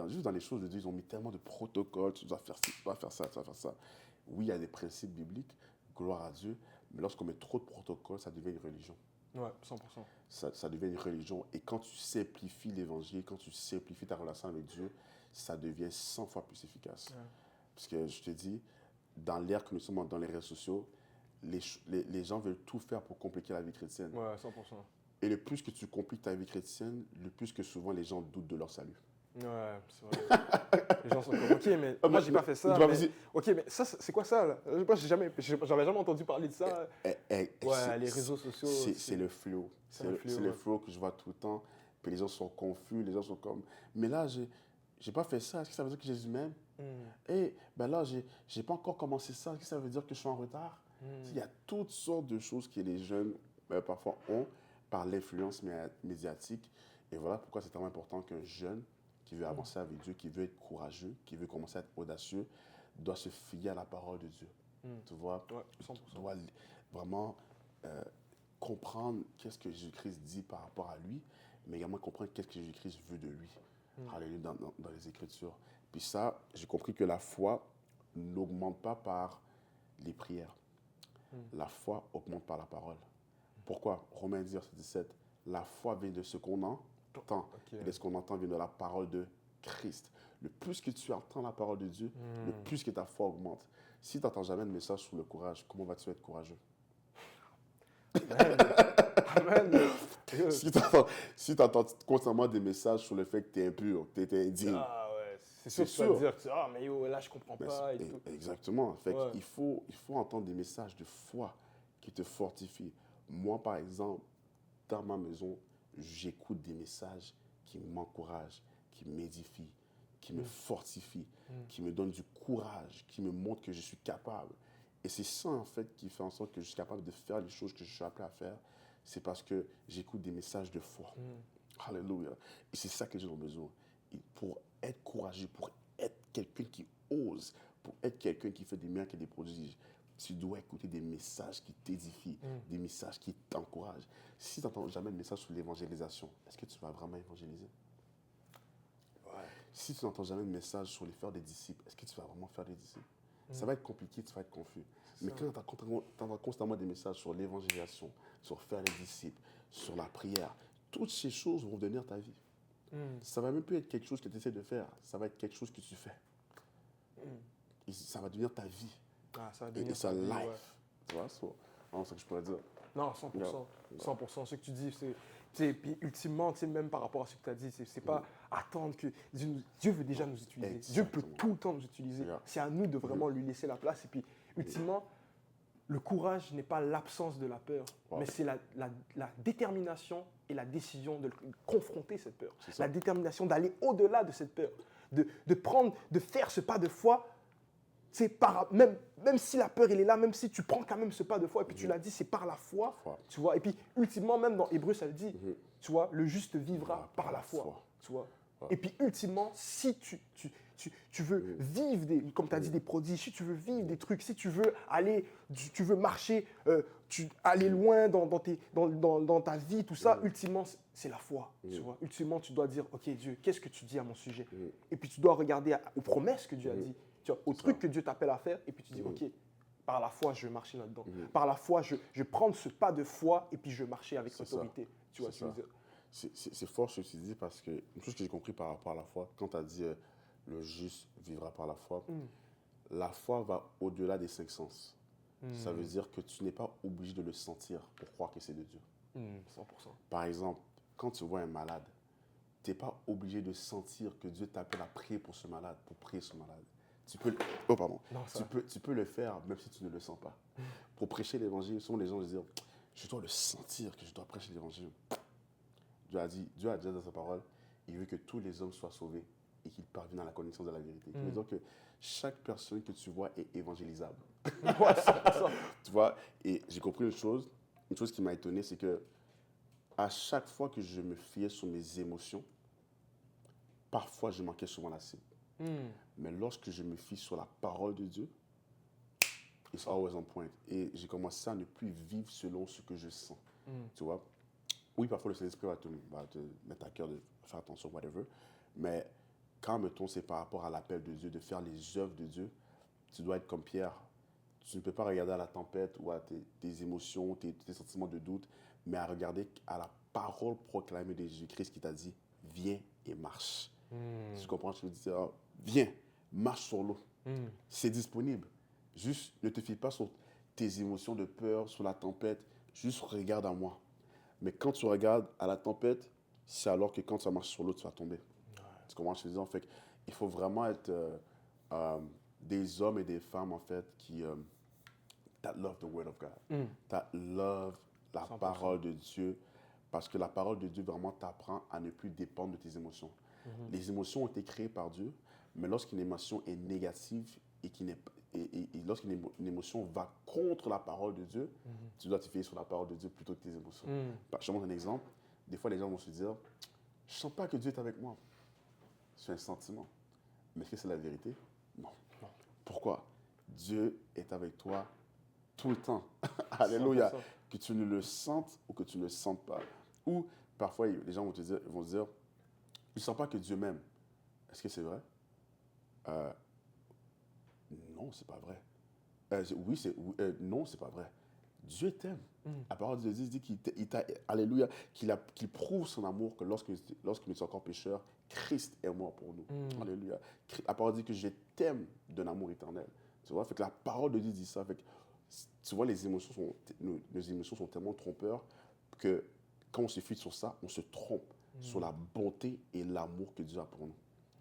juste dans les choses de Dieu, ils ont mis tellement de protocoles, tu dois faire ci, tu dois faire ça, tu dois faire ça. Oui, il y a des principes bibliques, gloire à Dieu, mais lorsqu'on met trop de protocoles, ça devient une religion. Ouais, 100%. Ça devient une religion. Et quand tu simplifies l'évangile, quand tu simplifies ta relation avec Dieu, ça devient 100 fois plus efficace. Parce que je te dis, dans l'ère que nous sommes dans les réseaux sociaux, les gens veulent tout faire pour compliquer la vie chrétienne. Ouais, 100%. Et le plus que tu compliques ta vie chrétienne, le plus que souvent les gens doutent de leur salut. Ouais, c'est vrai. Les gens sont comme, ok, mais moi, j'ai pas fait ça. Ok, mais ça, c'est quoi ça, là? Moi, j'avais jamais entendu parler de ça. Ouais, les réseaux sociaux. C'est le flow. C'est le flow que je vois tout le temps. Puis les gens sont confus, les gens sont comme, mais là, j'ai pas fait ça. Est-ce que ça veut dire que Jésus m'aime? Et ben là, j'ai pas encore commencé ça. Est-ce que ça veut dire que je suis en retard? Il y a toutes sortes de choses que les jeunes, parfois, ont par l'influence médiatique. Et voilà pourquoi c'est tellement important qu'un jeune qui veut avancer avec Dieu, qui veut être courageux, qui veut commencer à être audacieux, doit se fier à la parole de Dieu. Tu vois? Ouais, 100%. Doit vraiment comprendre qu'est-ce que Jésus-Christ dit par rapport à lui, mais également comprendre qu'est-ce que Jésus-Christ veut de lui. Alléluia, dans les Écritures. Puis ça, j'ai compris que la foi n'augmente pas par les prières. La foi augmente par la parole. Pourquoi? Romains 10, verset 17. La foi vient de ce qu'on entend. Et de ce qu'on entend vient de la parole de Christ. Le plus que tu entends la parole de Dieu, le plus que ta foi augmente. Si tu n'entends jamais de message sur le courage, comment vas-tu être courageux? Amen. Si tu entends constamment des messages sur le fait que tu es impur, que tu es indigne. Ah ouais, c'est sûr que tu vas te dire, ah mais yo, là je comprends pas. Et tout. Exactement. Fait il faut entendre des messages de foi qui te fortifient. Moi, par exemple, dans ma maison, j'écoute des messages qui m'encouragent, qui m'édifient, qui me fortifient, qui me donnent du courage, qui me montrent que je suis capable. Et c'est ça, en fait, qui fait en sorte que je suis capable de faire les choses que je suis appelé à faire. C'est parce que j'écoute des messages de foi. Alléluia. Et c'est ça que les gens ont besoin. Et pour être courageux, pour être quelqu'un qui ose, pour être quelqu'un qui fait des miracles et des prodiges, tu dois écouter des messages qui t'édifient, des messages qui t'encouragent. Si tu n'entends jamais de message sur l'évangélisation, est-ce que tu vas vraiment évangéliser? Si tu n'entends jamais de message sur les faire des disciples, est-ce que tu vas vraiment faire des disciples? Ça va être compliqué, tu vas être confus. Mais quand tu entends constamment des messages sur l'évangélisation, sur faire les disciples, sur la prière, toutes ces choses vont devenir ta vie. Ça ne va même plus être quelque chose que tu essaies de faire, ça va être quelque chose que tu fais. Et ça va devenir ta vie. Ça va devenir ta vie. Life. Tu vois, c'est ce que je pourrais dire. Non, 100%. 100%. Ce que tu dis, c'est. Puis ultimement, même par rapport à ce que tu as dit, c'est pas attendre que. Dieu veut déjà nous utiliser. Dieu peut tout le temps nous utiliser. C'est à nous de vraiment lui laisser la place. Et puis, ultimement, le courage n'est pas l'absence de la peur, mais c'est la détermination et la décision de confronter cette peur. La détermination d'aller au-delà de cette peur. De faire ce pas de foi. Même si la peur, elle est là, même si tu prends quand même ce pas de foi, et puis tu l'as dit, c'est par la foi, tu vois. Et puis, ultimement, même dans Hébreu, ça le dit, tu vois, le juste vivra par la foi, tu vois. Et puis, ultimement, si tu tu veux vivre, comme tu as dit, des prodiges, si tu veux vivre des trucs, si tu veux aller, tu veux marcher, aller loin dans ta vie, tout ça, ultimement, c'est la foi. Tu vois. Ultimement, tu dois dire, OK, Dieu, qu'est-ce que tu dis à mon sujet? Et puis, tu dois regarder aux promesses que Dieu a dit, tu vois, aux trucs que Dieu t'appelle à faire, et puis tu dis, OK, par la foi, je vais marcher là-dedans. Par la foi, je vais prendre ce pas de foi, et puis je vais marcher avec autorité. Tu vois ce que je veux dire? C'est fort ce que tu dis parce que une chose que j'ai compris par rapport à la foi, quand tu as dit le juste vivra par la foi va au-delà des cinq sens. Ça veut dire que tu n'es pas obligé de le sentir pour croire que c'est de Dieu. 100%. Par exemple, quand tu vois un malade, tu n'es pas obligé de sentir que Dieu t'appelle à prier pour ce malade, pour prier ce malade. Tu peux, oh pardon, Non, tu peux le faire même si tu ne le sens pas. Pour prêcher l'évangile, souvent les gens disent, je dois le sentir que je dois prêcher l'évangile. Dieu a dit dans sa parole, il veut que tous les hommes soient sauvés et qu'ils parviennent à la connaissance de la vérité. Ça veut dire que chaque personne que tu vois est évangélisable. Ouais, ça. Tu vois, et j'ai compris une chose qui m'a étonné, c'est que à chaque fois que je me fiais sur mes émotions, parfois je manquais souvent la cible. Mais lorsque je me fie sur la parole de Dieu, it's always on point. Et j'ai commencé à ne plus vivre selon ce que je sens. Tu vois? Oui, parfois le Saint-Esprit va te mettre à cœur de faire attention, whatever. Mais quand, mettons, c'est par rapport à l'appel de Dieu, de faire les œuvres de Dieu, tu dois être comme Pierre. Tu ne peux pas regarder à la tempête ou à tes émotions, tes sentiments de doute, mais à regarder à la parole proclamée de Jésus-Christ qui t'a dit, viens et marche. Tu comprends ce que je veux dire? Viens, marche sur l'eau. C'est disponible. Juste, ne te fie pas sur tes émotions de peur, sur la tempête. Juste regarde à moi. Mais quand tu regardes à la tempête, c'est alors que quand tu marches sur l'eau, tu vas tomber. Tu comprends ce que je veux dire? En fait, il faut vraiment être des hommes et des femmes, en fait, qui that love the word of God. That love la 100%. parole de Dieu. Parce que la parole de Dieu vraiment t'apprend à ne plus dépendre de tes émotions. Les émotions ont été créées par Dieu, mais lorsqu'une émotion est négative et lorsqu'une émotion va contre la parole de Dieu, tu dois te fier sur la parole de Dieu plutôt que tes émotions. Je te montre un exemple. Des fois, les gens vont se dire, je ne sens pas que Dieu est avec moi. C'est un sentiment. Mais est-ce que c'est la vérité? Non. Pourquoi? Dieu est avec toi tout le temps. Alléluia. 100%. Que tu ne le sentes ou que tu ne le sentes pas. Ou parfois, les gens vont se dire, je ne sens pas que Dieu m'aime. Est-ce que c'est vrai? Non, c'est pas vrai. Non, c'est pas vrai. Dieu t'aime. La parole de Dieu dit alléluia, qu'il prouve son amour que lorsque nous sommes encore pécheurs, Christ est mort pour nous. Alléluia. La parole dit que je t'aime d'un amour éternel. Tu vois, fait que la parole de Dieu dit ça. Fait que, tu vois, nos émotions sont tellement trompeurs que quand on se fie sur ça, on se trompe sur la bonté et l'amour que Dieu a pour nous.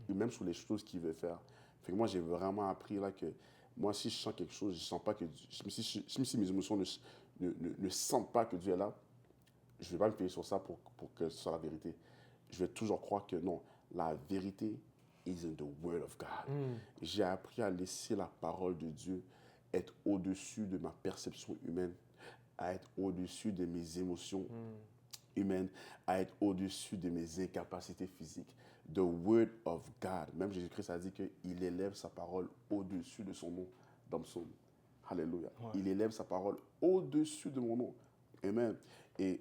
Et même sur les choses qu'il veut faire. Fait que moi, j'ai vraiment appris là que moi, si je sens quelque chose, je sens pas que Dieu, si mes émotions ne sentent pas que Dieu est là, je ne vais pas me fier sur ça pour que ce soit la vérité. Je vais toujours croire que non, la vérité is in the word of God. J'ai appris à laisser la parole de Dieu être au-dessus de ma perception humaine, à être au-dessus de mes émotions humaines, à être au-dessus de mes incapacités physiques. The word of God. Même Jésus-Christ a dit qu'il élève sa parole au-dessus de son nom dans le psaume. Alléluia. Ouais. Il élève sa parole au-dessus de mon nom. Amen. Et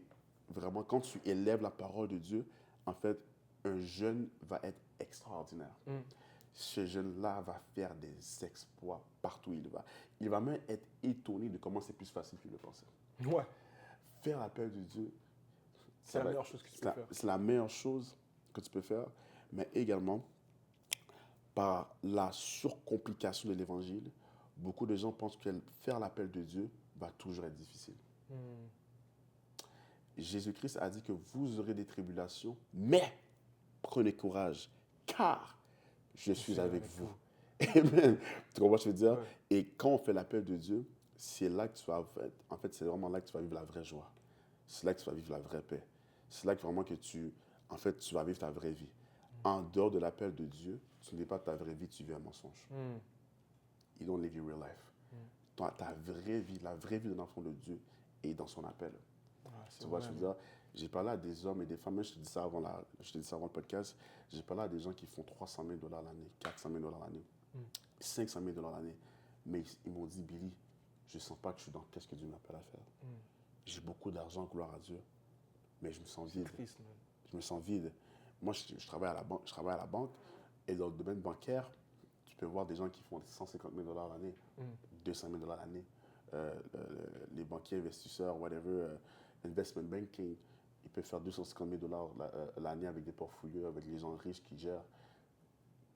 vraiment, quand tu élèves la parole de Dieu, en fait, un jeune va être extraordinaire. Ce jeune-là va faire des exploits partout où il va. Il va même être étonné de comment c'est plus facile qu'il le pensait. Ouais. Faire l'appel de Dieu, c'est la meilleure chose que tu peux faire. C'est la meilleure chose que tu peux faire, mais également, par la surcomplication de l'évangile, beaucoup de gens pensent que faire l'appel de Dieu va toujours être difficile. Jésus-Christ a dit que vous aurez des tribulations, mais prenez courage, car je suis avec vous. Amen. Tu comprends ce que je veux dire? Ouais. Et quand on fait l'appel de Dieu, c'est là que tu vas, en fait, c'est vraiment là que tu vas vivre la vraie joie. C'est là que tu vas vivre la vraie paix. C'est là que vraiment que tu vas vivre ta vraie vie. En dehors de l'appel de Dieu, tu n'es pas ta vraie vie, tu vis un mensonge. You don't live your real life. Ta vraie vie, la vraie vie d'un enfant de Dieu est dans son appel. c'est Tu vois, je vrai, veux dire, j'ai parlé à des hommes et des femmes, même je te dis ça avant, je te dis ça avant le podcast, j'ai parlé à des gens qui font 300 000 dollars l'année, 400 000 dollars l'année, 500 000 dollars l'année. Mais ils m'ont dit, Billy, je ne sens pas que je suis dans qu'est-ce que Dieu m'appelle à faire. J'ai beaucoup d'argent, gloire à Dieu, mais je me sens vide. triste, man. Je me sens vide. Moi, je travaille à la banque, et dans le domaine bancaire, tu peux voir des gens qui font 150 000 dollars l'année, 200 000 dollars l'année. Les banquiers, investisseurs, whatever, investment banking, ils peuvent faire 250 000 dollars l'année avec des portfolios, avec les gens riches qui gèrent.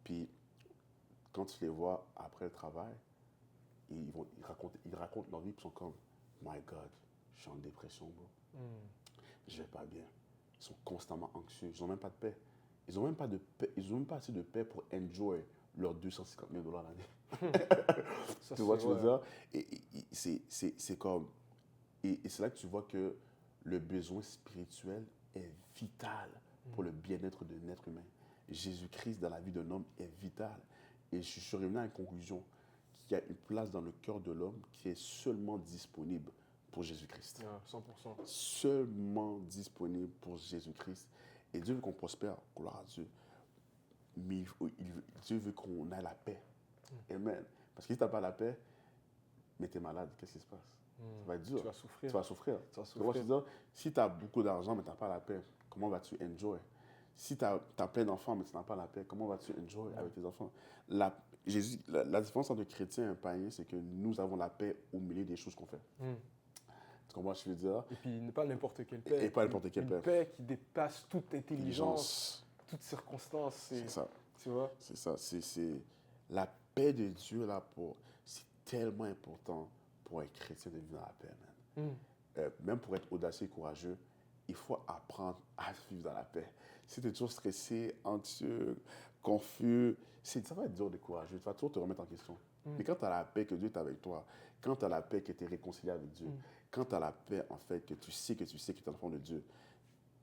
Puis, quand tu les vois après le travail, ils racontent leur vie, puis ils sont comme, My God, je suis en dépression, bro. Je vais pas bien. Ils sont constamment anxieux. Ils n'ont même pas de paix. Ils n'ont même pas de paix. Ils n'ont même pas assez de paix pour enjoy leurs 250 000 dollars l'année. Ça, Tu vois, c'est tu veux vrai. dire? C'est comme. Et c'est là que tu vois que le besoin spirituel est vital pour le bien-être de l'être humain. Jésus-Christ dans la vie d'un homme est vital. Et je suis revenu à une conclusion qu'il y a une place dans le cœur de l'homme qui est seulement disponible pour Jésus-Christ. Yeah, 100%. Seulement disponible pour Jésus-Christ. Et Dieu veut qu'on prospère, gloire à Dieu. Mais Dieu veut qu'on ait la paix. Amen. Parce que si tu n'as pas la paix, mais tu es malade, qu'est-ce qui se passe? Ça va être dur. Tu vas souffrir. Tu vas souffrir. Tu vas Tu vois, je souffrir. veux dire, si tu as beaucoup d'argent, mais tu n'as pas la paix, comment vas-tu enjoy? Si tu as plein d'enfants, mais tu n'as pas la paix, comment vas-tu enjoy avec tes enfants? La différence entre chrétien et un païen, c'est que nous avons la paix au milieu des choses qu'on fait. Tu comprends ce que je veux dire? Et puis, pas n'importe quelle paix. Et pas n'importe quelle paix. Une paix qui dépasse toute intelligence, Intelligence. toute circonstance. C'est ça. Tu vois? C'est ça. C'est la paix de Dieu, là, c'est tellement important pour un chrétien de vivre dans la paix, man. Même pour être audacieux et courageux, il faut apprendre à vivre dans la paix. Si tu es toujours stressé, anxieux, confus, ça va être dur de courageux. Tu vas toujours te remettre en question. Mais quand tu as la paix que Dieu est avec toi, quand tu as la paix que tu es réconcilié avec Dieu, quand tu as la paix, en fait, que tu sais que tu es enfant de Dieu,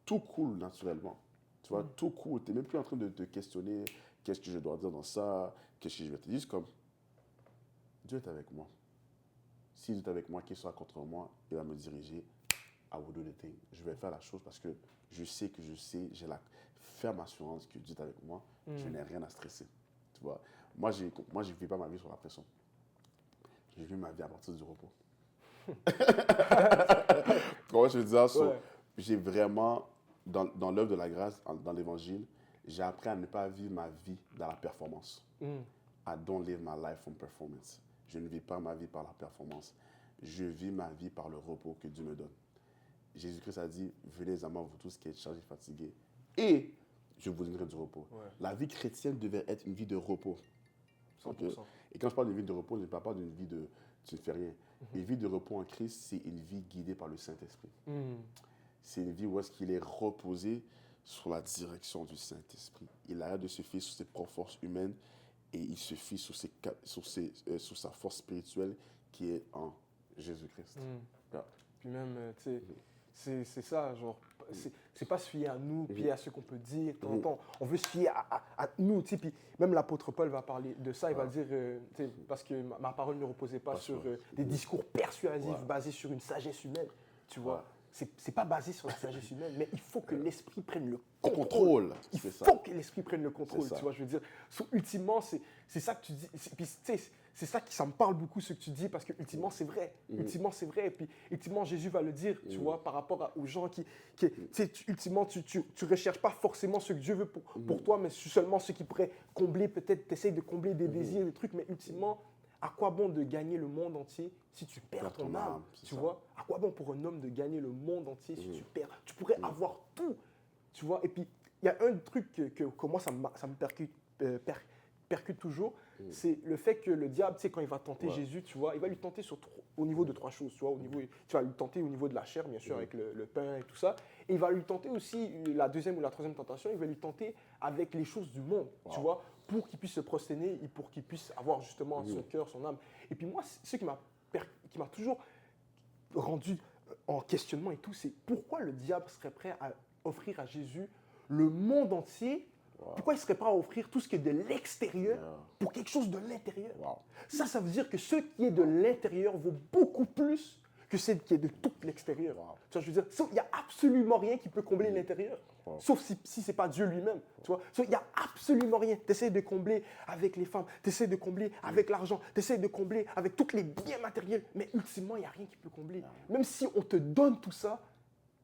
tout coule naturellement. Tu vois, tout coule. Tu n'es même plus en train de te questionner qu'est-ce que je dois dire dans ça, qu'est-ce que je vais te dire. Juste comme, Dieu est avec moi. Si Dieu est avec moi, qu'il soit contre moi, il va me diriger. I will do the thing. Je vais faire la chose parce que je sais, j'ai la ferme assurance que Dieu est avec moi. Je n'ai rien à stresser. Tu vois, moi, je ne vis pas ma vie sur la pression. Je vis ma vie à partir du repos. Comment je veux dire? J'ai vraiment, dans l'œuvre de la grâce, dans l'évangile, j'ai appris à ne pas vivre ma vie dans la performance. I don't live my life from performance. Je ne vis pas ma vie par la performance. Je vis ma vie par le repos que Dieu me donne. Jésus-Christ a dit, venez à moi, vous tous qui êtes chargés, fatigués, et je vous donnerai du repos. La vie chrétienne devait être une vie de repos. 100%. Et quand je parle d'une vie de repos, je ne parle pas d'une vie de tu ne fais rien. Une vie de repos en Christ, c'est une vie guidée par le Saint-Esprit. C'est une vie où est-ce qu'il est reposé sur la direction du Saint-Esprit. Il arrête de se fier sur ses propres forces humaines et il se fie sur sa force spirituelle qui est en Jésus-Christ. Yeah. Puis même, tu sais, c'est ça, genre, c'est pas se fier à nous, puis à ce qu'on peut dire, de temps en temps. On veut se fier à nous, tu sais, puis même l'apôtre Paul va parler de ça, il va dire, tu sais, parce que ma parole ne reposait pas sur des discours persuasifs basés sur une sagesse humaine, tu vois. C'est pas basé sur la sagesse humaine, mais il faut que l'esprit prenne le contrôle. Il faut que l'esprit prenne le contrôle, tu vois, je veux dire. Ultimement, c'est ça que tu dis, puis tu sais, c'est ça qui, ça me parle beaucoup ce que tu dis, parce que ultimement, c'est vrai. Ultimement, c'est vrai. Et puis, ultimement, Jésus va le dire, tu vois, par rapport aux gens qui tu sais, ultimement, tu recherches pas forcément ce que Dieu veut pour toi, mais seulement ce qui pourrait combler, peut-être, tu essayes de combler des désirs, des trucs, mais ultimement, à quoi bon de gagner le monde entier si tu perds ton âme, tu vois? À quoi bon pour un homme de gagner le monde entier si tu perds? Tu pourrais avoir tout, tu vois? Et puis, il y a un truc que moi, ça me percute toujours, c'est le fait que le diable, tu sais, quand il va tenter Jésus, tu vois, il va lui tenter au niveau de trois choses, tu vois, tu vas lui tenter au niveau de la chair, bien sûr, avec le pain et tout ça, et il va lui tenter aussi, la deuxième ou la troisième tentation, il va lui tenter avec les choses du monde, tu vois, pour qu'il puisse se prosterner et pour qu'il puisse avoir justement son cœur, son âme. Et puis moi, ce qui m'a toujours rendu en questionnement et tout, c'est pourquoi le diable serait prêt à offrir à Jésus le monde entier. Pourquoi il ne serait pas à offrir tout ce qui est de l'extérieur pour quelque chose de l'intérieur? Ça veut dire que ce qui est de l'intérieur vaut beaucoup plus que celle qui est de tout l'extérieur. Wow. Tu vois, je veux dire, il n'y a absolument rien qui peut combler l'intérieur, Wow. sauf si ce n'est pas Dieu lui-même. Tu vois, il n'y a absolument rien. Tu essaies de combler avec les femmes, tu essaies de combler avec l'argent, tu essaies de combler avec tous les biens matériels, mais ultimement, il n'y a rien qui peut combler. Même si on te donne tout ça,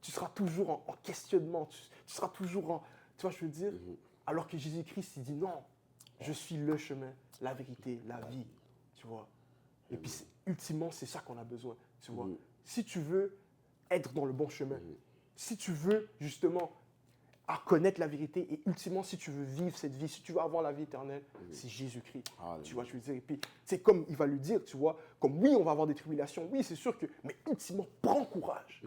tu seras toujours en questionnement, tu seras toujours en... Tu vois, je veux dire, alors que Jésus-Christ, il dit non, je suis le chemin, la vérité, la vie, tu vois. Et puis, ultimement, c'est ça qu'on a besoin, tu vois. Si tu veux être dans le bon chemin, si tu veux, justement, à connaître la vérité, et ultimement, si tu veux vivre cette vie, si tu veux avoir la vie éternelle, c'est Jésus-Christ, tu vois, je veux dire. Et puis, c'est comme il va lui dire, tu vois, comme oui, on va avoir des tribulations, oui, c'est sûr que, mais ultimement, prends courage,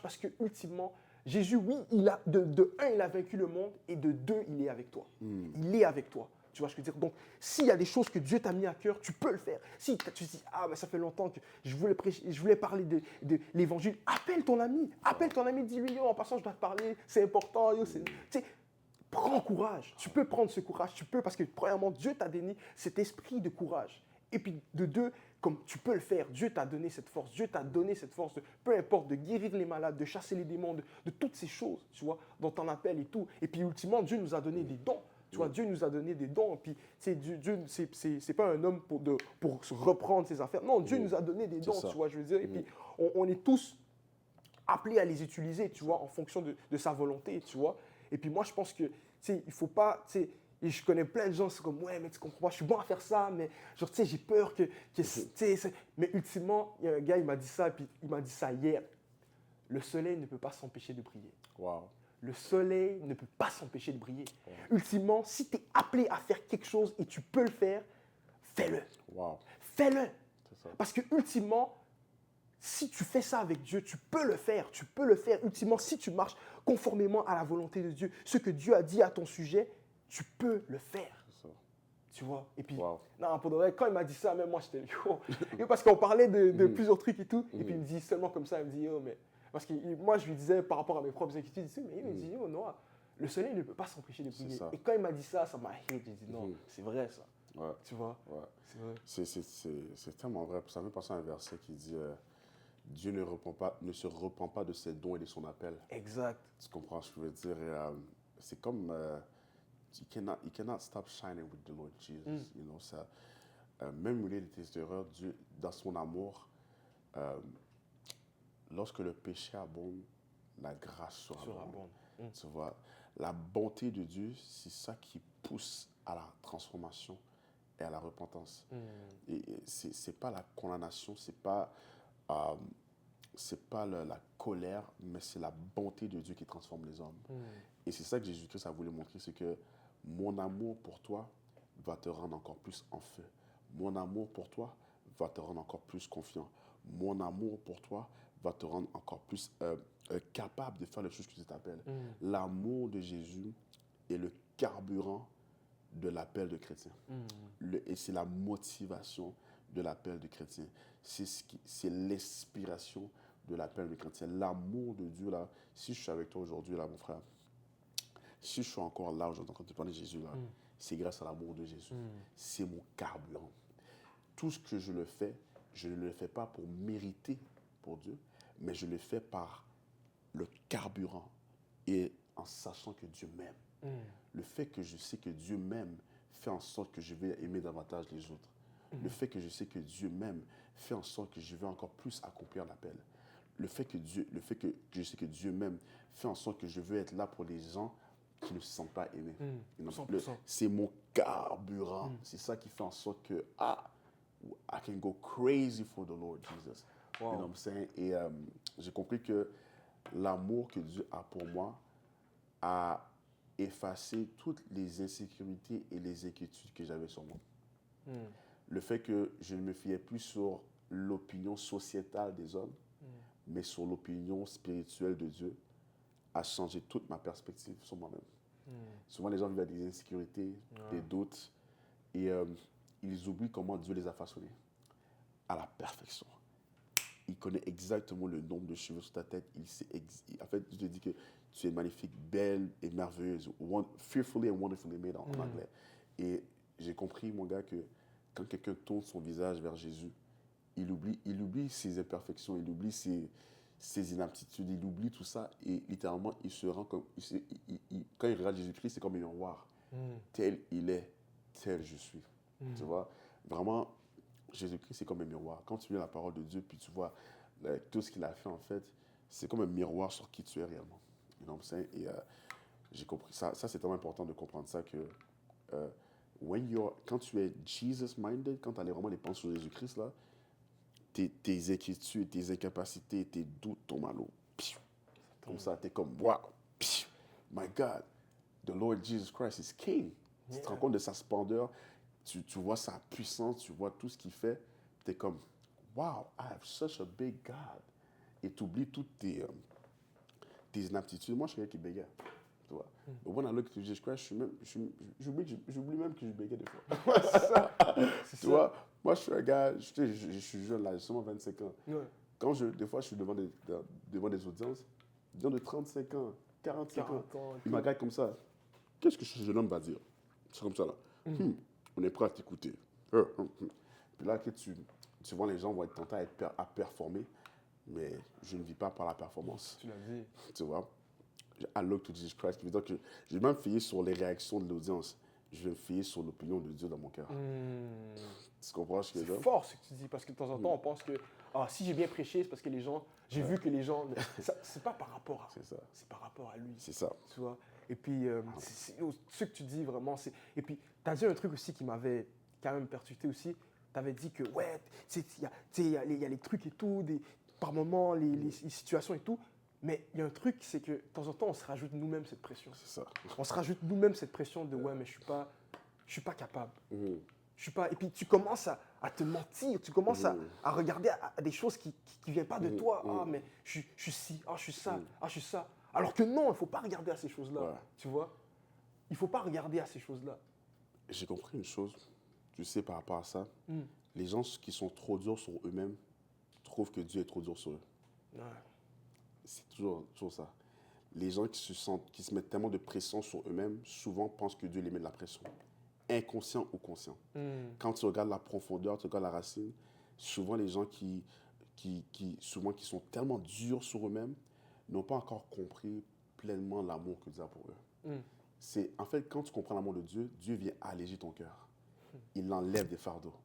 parce que, ultimement, Jésus, oui, il a, de un, il a vaincu le monde, et de deux, il est avec toi. Il est avec toi. Tu vois ce que je veux dire? Donc, s'il y a des choses que Dieu t'a mis à cœur, tu peux le faire. Si tu te dis, ah, mais ça fait longtemps que je voulais prêcher, je voulais parler de l'évangile, appelle ton ami, dis-lui, yo, en passant, je dois te parler, c'est important. Yo, tu sais, prends courage. Tu peux prendre ce courage, tu peux, parce que, premièrement, Dieu t'a donné cet esprit de courage. Et puis, de deux, comme tu peux le faire, Dieu t'a donné cette force. Dieu t'a donné cette force, peu importe, de guérir les malades, de chasser les démons, de toutes ces choses, tu vois, dont on appelle et tout. Et puis, ultimement, Dieu nous a donné des dons. Tu vois, Dieu nous a donné des dons. Puis, Dieu, c'est pas un homme pour se reprendre ses affaires. Non, Dieu nous a donné des dons, tu vois, je veux dire. Et puis, on est tous appelés à les utiliser, tu vois, en fonction de sa volonté, tu vois. Et puis, moi, je pense que, tu sais, il faut pas, tu sais, et je connais plein de gens, c'est comme, ouais, mais tu comprends pas, je suis bon à faire ça, mais genre, tu sais, j'ai peur que tu sais, mais ultimement, il y a un gars, il m'a dit ça, puis il m'a dit ça hier. Le soleil ne peut pas s'empêcher de briller. Wow. Le soleil ne peut pas s'empêcher de briller. Ultimement, si tu es appelé à faire quelque chose et tu peux le faire, fais-le. Wow. Fais-le. C'est ça. Parce que ultimement, si tu fais ça avec Dieu, tu peux le faire. Tu peux le faire. Ultimement, si tu marches conformément à la volonté de Dieu, ce que Dieu a dit à ton sujet, tu peux le faire. C'est ça. Tu vois? Et puis, Wow. non, pour de vrai, quand il m'a dit ça, même moi, j'étais yo. Parce qu'on parlait de plusieurs trucs et tout. Et puis, il me dit seulement comme ça, il me dit, yo, mais. Parce que moi, je lui disais par rapport à mes propres inquiétudes, il me dit, yo, Noah, le soleil ne peut pas s'empêcher de briller. ça. Et quand il m'a dit ça, ça m'a hit. J'ai dit, non, c'est vrai ça. Ouais. Tu vois? Ouais. C'est vrai. C'est tellement vrai. Ça me fait penser à un verset qui dit Dieu ne se repent pas de ses dons et de son appel. Exact. Tu comprends ce que je veux dire? Et, c'est comme you cannot stop shining with the Lord Jesus. You know, ça, même au milieu de tes erreurs, Dieu, dans son amour, lorsque le péché abonde, la grâce surabonde. Tu vois, la bonté de Dieu, c'est ça qui pousse à la transformation et à la repentance. Et c'est pas la condamnation, c'est pas la colère, mais c'est la bonté de Dieu qui transforme les hommes. Et c'est ça que Jésus-Christ a voulu montrer, c'est que mon amour pour toi va te rendre encore plus en feu. Mon amour pour toi va te rendre encore plus confiant. Mon amour pour toi va te rendre encore plus capable de faire les choses que tu t'appelles. L'amour de Jésus est le carburant de l'appel de chrétien. Et c'est la motivation de l'appel de chrétien. C'est l'inspiration de l'appel de chrétien. L'amour de Dieu, là, si je suis avec toi aujourd'hui, là, mon frère, si je suis encore là aujourd'hui en train de te parler de Jésus, là, c'est grâce à l'amour de Jésus. C'est mon carburant. Tout ce que je ne le fais pas pour mériter pour Dieu, mais je le fais par le carburant et en sachant que Dieu m'aime. Le fait que je sais que Dieu m'aime fait en sorte que je vais aimer davantage les autres. Le fait que je sais que Dieu m'aime fait en sorte que je vais encore plus accomplir l'appel. Le fait que je sais que Dieu m'aime fait en sorte que je veux être là pour les gens qui ne se sentent pas aimés. C'est mon carburant. C'est ça qui fait en sorte que I can go crazy for the Lord Jesus. Wow. You know what I'm saying? Et j'ai compris que l'amour que Dieu a pour moi a effacé toutes les insécurités et les inquiétudes que j'avais sur moi. Le fait que je ne me fiais plus sur l'opinion sociétale des hommes, mais sur l'opinion spirituelle de Dieu, a changé toute ma perspective sur moi-même. Souvent, les gens vivent avec des insécurités, des doutes, et ils oublient comment Dieu les a façonnés à la perfection. Il connaît exactement le nombre de cheveux sur ta tête. En fait, Dieu te dit que tu es magnifique, belle et merveilleuse. Fearfully and wonderfully made en anglais. Et j'ai compris, mon gars, que quand quelqu'un tourne son visage vers Jésus, il oublie ses imperfections, il oublie ses inaptitudes, il oublie tout ça et littéralement, il se rend comme. Quand il regarde Jésus-Christ, c'est comme un miroir. Tel il est, tel je suis. Tu vois, vraiment, Jésus-Christ, c'est comme un miroir. Quand tu lis la parole de Dieu, puis tu vois tout ce qu'il a fait, en fait, c'est comme un miroir sur qui tu es réellement. You know what I'm saying? Et j'ai compris ça. Ça, c'est tellement important de comprendre ça que quand tu es Jesus-minded, quand tu as vraiment les pensées sur Jésus-Christ, là, tes inquiétudes, tes incapacités, tes doutes tombent à l'eau. Comme ça, tu es comme, wow, my God, the Lord Jesus Christ is King. Tu te rends compte de sa splendeur, tu vois sa puissance, tu vois tout ce qu'il fait. Tu es comme, wow, I have such a big God. Et tu oublies toutes tes inaptitudes. Moi, je suis quelqu'un qui bégaye. Tu vois. But when I look to Jesus Christ, j'oublie même que je bégayais des fois. Tu vois, moi, je suis un gars, je suis jeune là, j'ai seulement 25 ans. Ouais. Des fois, je suis devant des audiences, des gens de 35 ans, 45 ans, 40 ans, ils me regardent comme ça. Qu'est-ce que ce jeune homme va dire? C'est comme ça là. On est prêt à t'écouter. Puis là, tu vois, les gens vont être tentés à performer, mais je ne vis pas par la performance. Tu l'as dit. Tu vois? I look to Jesus Christ. Qui veut dire que je vais même fier sur les réactions de l'audience. Je vais me fier sur l'opinion de Dieu dans mon cœur. Tu comprends ce que je veux dire? C'est fort ce que tu dis, parce que de temps en temps, on pense que si j'ai bien prêché, c'est parce que les gens, j'ai vu que les gens, c'est pas par rapport à, c'est par rapport à lui. C'est ça. Tu vois? Et puis, ce que tu dis vraiment, c'est. Et puis, tu as dit un truc aussi qui m'avait quand même percuté aussi. Tu avais dit que, ouais, il y a les trucs et tout, par moments, les situations et tout. Mais il y a un truc, c'est que de temps en temps, on se rajoute nous-mêmes cette pression. C'est ça. On se rajoute nous-mêmes cette pression de, ouais, mais je suis pas capable. Je suis pas. Et puis, tu commences à te mentir, tu commences à regarder à des choses qui ne viennent pas de toi. Ah, mais je suis ci, je suis ça, je suis ça. Alors que non, il ne faut pas regarder à ces choses-là. Ouais. Tu vois? Il ne faut pas regarder à ces choses-là. J'ai compris une chose, tu sais, par rapport à ça. Les gens qui sont trop durs sur eux-mêmes trouvent que Dieu est trop dur sur eux. Ouais. C'est toujours ça. Les gens qui se mettent tellement de pression sur eux-mêmes, souvent pensent que Dieu les met de la pression. Inconscient ou conscient. Quand tu regardes la profondeur, tu regardes la racine, souvent les gens qui sont tellement durs sur eux-mêmes n'ont pas encore compris pleinement l'amour que Dieu a pour eux. En fait, quand tu comprends l'amour de Dieu, Dieu vient alléger ton cœur. Il enlève des fardeaux.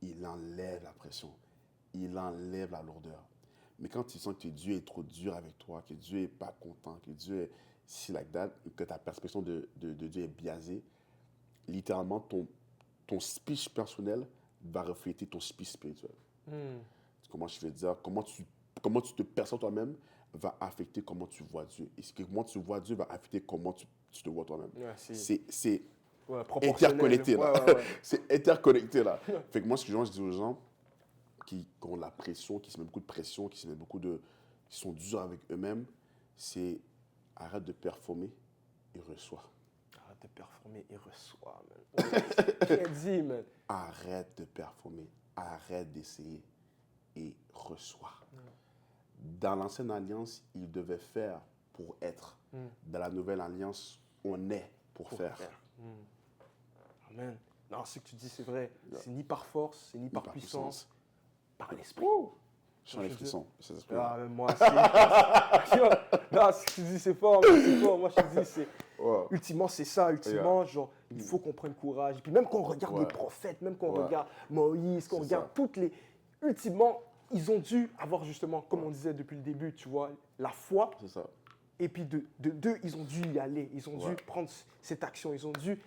Il enlève la pression. Il enlève la lourdeur. Mais quand tu sens que Dieu est trop dur avec toi, que Dieu n'est pas content, que Dieu est si like that, que ta perception de Dieu est biaisée, littéralement, ton speech personnel va refléter ton speech spirituel. Comment je vais dire, comment tu te perçois toi-même va affecter comment tu vois Dieu. Et comment tu vois Dieu va affecter comment tu te vois toi-même. Ouais, c'est interconnecté interconnecté là. C'est interconnecté là. Fait que moi, ce que je dis aux gens qui ont la pression, qui se mettent beaucoup de pression, qui sont durs avec eux-mêmes, c'est arrête de performer et reçois. Arrête de performer et reçois, man. Qu'est-ce dit, man? Arrête de performer, arrête d'essayer et reçois. Dans l'ancienne alliance, il devait faire pour être. Dans la nouvelle alliance, on est pour faire. Amen. Non, ce que tu dis, c'est vrai. C'est ni par force, c'est ni par puissance. Par l'esprit. Je sens les frissons. Ah, même moi, c'est... Non, ce que tu dis, c'est fort, c'est fort. Moi, je te dis, c'est... Ultimement, c'est ça. Ultimement, genre, il faut qu'on prenne courage. Et puis même quand on regarde les prophètes, même quand on regarde Moïse, quand on regarde toutes les... Ultimement, ils ont dû avoir justement, comme on disait depuis le début, tu vois, la foi. C'est ça. Et puis de deux, ils ont dû y aller. Ils ont dû prendre cette action. Ils ont dû...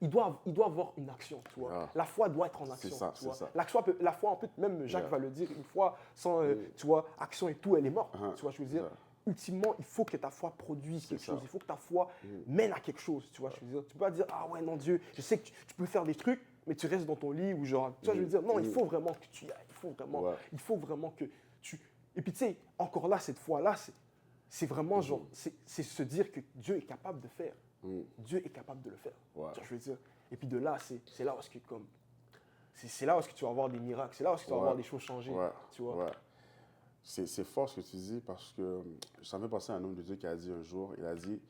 Il doit avoir une action, tu vois. La foi doit être en action, tu vois. La foi, en fait, même Jacques va le dire, une foi sans, tu vois, action et tout, elle est morte, tu vois, je veux dire. Ultimement, il faut que ta foi produise quelque chose. Il faut que ta foi mène à quelque chose, tu vois, je veux dire. Tu peux pas dire, ah ouais, non, Dieu, je sais que tu peux faire des trucs, mais tu restes dans ton lit ou genre, tu vois, je veux dire, non, il faut vraiment que tu y ailles. Il faut vraiment que tu... Et puis, tu sais, encore là, cette foi-là, c'est vraiment genre, c'est se dire que Dieu est capable de faire. Dieu est capable de le faire. Tu vois, je veux dire. Et puis de là, c'est là où c'est là où tu vas avoir des miracles, c'est là où tu vas avoir des choses changer. Tu vois. C'est fort ce que tu dis parce que ça me fait penser à un homme de Dieu qui a dit un jour, il a dit,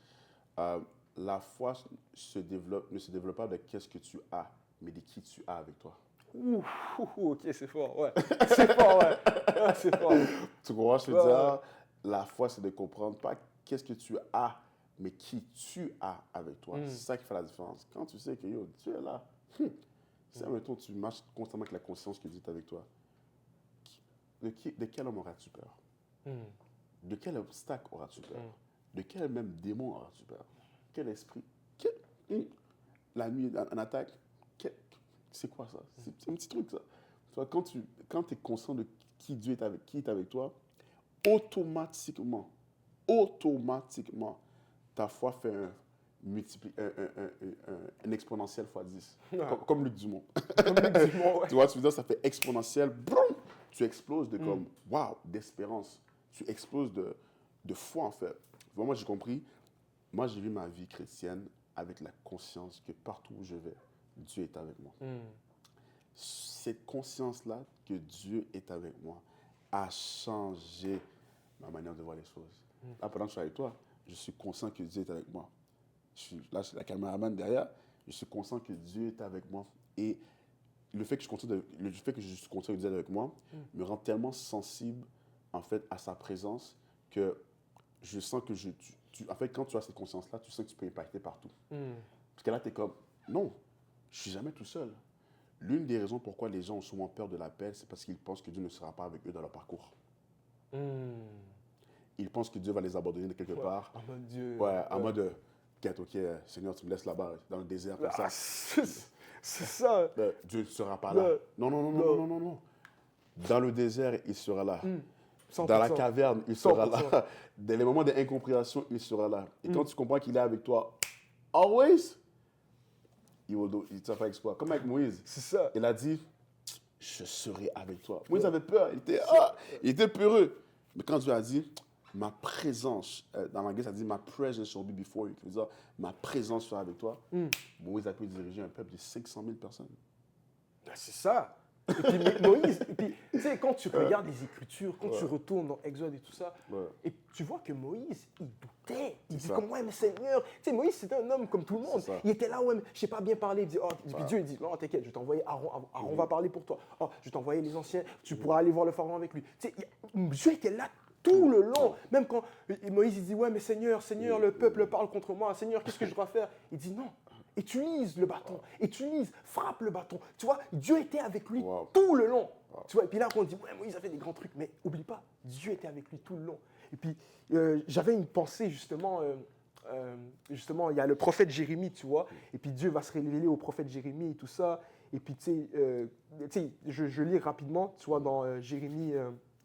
la foi ne se développe pas de qu'est-ce que tu as, mais de qui tu as avec toi. Ouh, ok, c'est fort, ouais. C'est fort, ouais. Ouais, c'est fort. Tu comprends? Je veux Ouais, dire, la foi, c'est de comprendre pas qu'est-ce que tu as, mais qui tu as avec toi. C'est ça qui fait la différence. Quand tu sais que yo, Dieu est là, si mettons, tu marches constamment avec la conscience que Dieu est avec toi, de quel homme auras-tu peur? Hmm. De quel obstacle auras-tu peur? Mm. De quel même démon auras-tu peur? Quel esprit? La nuit, en attaque? C'est quoi ça? C'est un petit truc, ça. Tu vois, quand tu es conscient de qui est avec toi, automatiquement, ta foi fait un exponentiel fois 10. Ouais. Comme Luc Dumont. Comme Luc Dumont, ouais. Tu vois, tu veux dire, ça fait exponentiel. Boum! Tu exploses de comme, waouh, d'espérance. Tu exploses de foi, en fait. Vraiment, j'ai compris. Moi, j'ai vu ma vie chrétienne avec la conscience que partout où je vais, Dieu est avec moi. Cette conscience-là que Dieu est avec moi a changé ma manière de voir les choses. Là, pendant que je suis avec toi, je suis conscient que Dieu est avec moi. Là, c'est la caméraman derrière. Je suis conscient que Dieu est avec moi. Et le fait que je suis conscient que Dieu est avec moi me rend tellement sensible, en fait, à sa présence que je sens que en fait, quand tu as cette conscience-là, tu sens que tu peux impacter partout. Parce que là, tu es comme, non, je ne suis jamais tout seul. L'une des raisons pourquoi les gens ont souvent peur de l'appel, c'est parce qu'ils pensent que Dieu ne sera pas avec eux dans leur parcours. Ils pensent que Dieu va les abandonner de quelque part. En mode Dieu. Ouais, en mode, ok, Seigneur, tu me laisses là-bas, dans le désert, comme ça. C'est ça. Dieu ne sera pas là. Non. Dans le désert, il sera là. 100%. Dans la caverne, il sera 100%. là. Dans les moments d'incompréhension, il sera là. Et quand tu comprends qu'il est avec toi, always, il te fait exploit. Comme avec Moïse. C'est ça. Il a dit, je serai avec toi. Moïse avait peur. Il était peureux. Mais quand Dieu a dit, ma présence, dans l'anglais, ça dit, my presence shall be before you. C'est-à-dire, ma présence sera avec toi. Moïse a pu diriger un peuple de 500 000 personnes. Ben, c'est ça. Et puis Moïse, tu sais, quand tu regardes les Écritures, quand tu retournes dans Exode et tout ça, et tu vois que Moïse, il doutait. Il dit comme, ouais, mais Seigneur, tu sais, Moïse, c'était un homme comme tout le monde. Il était là, ouais, mais je sais pas bien parler. Il dit, puis Dieu, il dit, non, t'inquiète, je vais t'envoyer Aaron. Aaron va parler pour toi. Oh, je vais t'envoyer les anciens, tu pourras aller voir le pharaon avec lui. Tu sais, Dieu était là tout le long. Même quand Moïse, il dit, ouais, mais Seigneur, le peuple parle contre moi. Seigneur, qu'est-ce que je dois faire? Il dit, non. Utilise le bâton, frappe le bâton. Tu vois, Dieu était avec lui tout le long. Tu vois, et puis là, on dit, ouais, Moïse a fait des grands trucs, mais oublie pas, Dieu était avec lui tout le long. Et puis, j'avais une pensée, justement, il y a le prophète Jérémie, tu vois, et puis Dieu va se révéler au prophète Jérémie et tout ça. Et puis, tu sais, je lis rapidement, tu vois, dans Jérémie,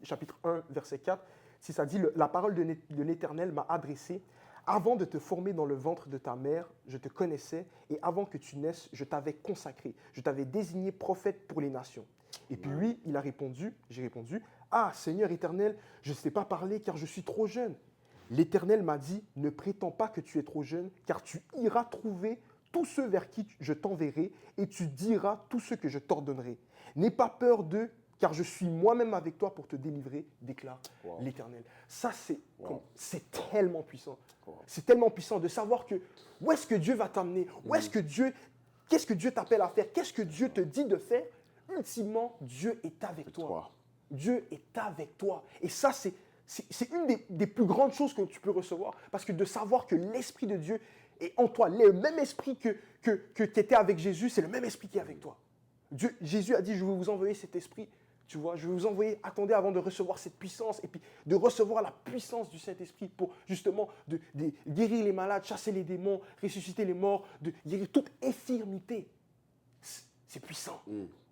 chapitre 1, verset 4, si ça dit, la parole de l'Éternel m'a adressé. Avant de te former dans le ventre de ta mère, je te connaissais, et avant que tu naisses, je t'avais consacré. Je t'avais désigné prophète pour les nations. Et puis lui, j'ai répondu, ah Seigneur éternel, je ne sais pas parler car je suis trop jeune. L'Éternel m'a dit, ne prétends pas que tu es trop jeune, car tu iras trouver tous ceux vers qui je t'enverrai, et tu diras tout ce que je t'ordonnerai. N'aie pas peur d'eux, car je suis moi-même avec toi pour te délivrer, déclare l'Éternel. Ça, c'est tellement puissant. C'est tellement puissant de savoir que où est-ce que Dieu va t'amener, qu'est-ce que Dieu t'appelle à faire, qu'est-ce que Dieu te dit de faire. Ultimement, Dieu est avec toi. Dieu est avec toi. Et ça, c'est une des plus grandes choses que tu peux recevoir. Parce que de savoir que l'Esprit de Dieu est en toi, le même esprit que tu étais avec Jésus, c'est le même esprit qui est avec toi. Jésus a dit, je vais vous envoyer cet esprit. Tu vois, je vais vous envoyer, attendez avant de recevoir cette puissance et puis de recevoir la puissance du Saint-Esprit pour justement de guérir les malades, chasser les démons, ressusciter les morts, de guérir toute infirmité. C'est puissant.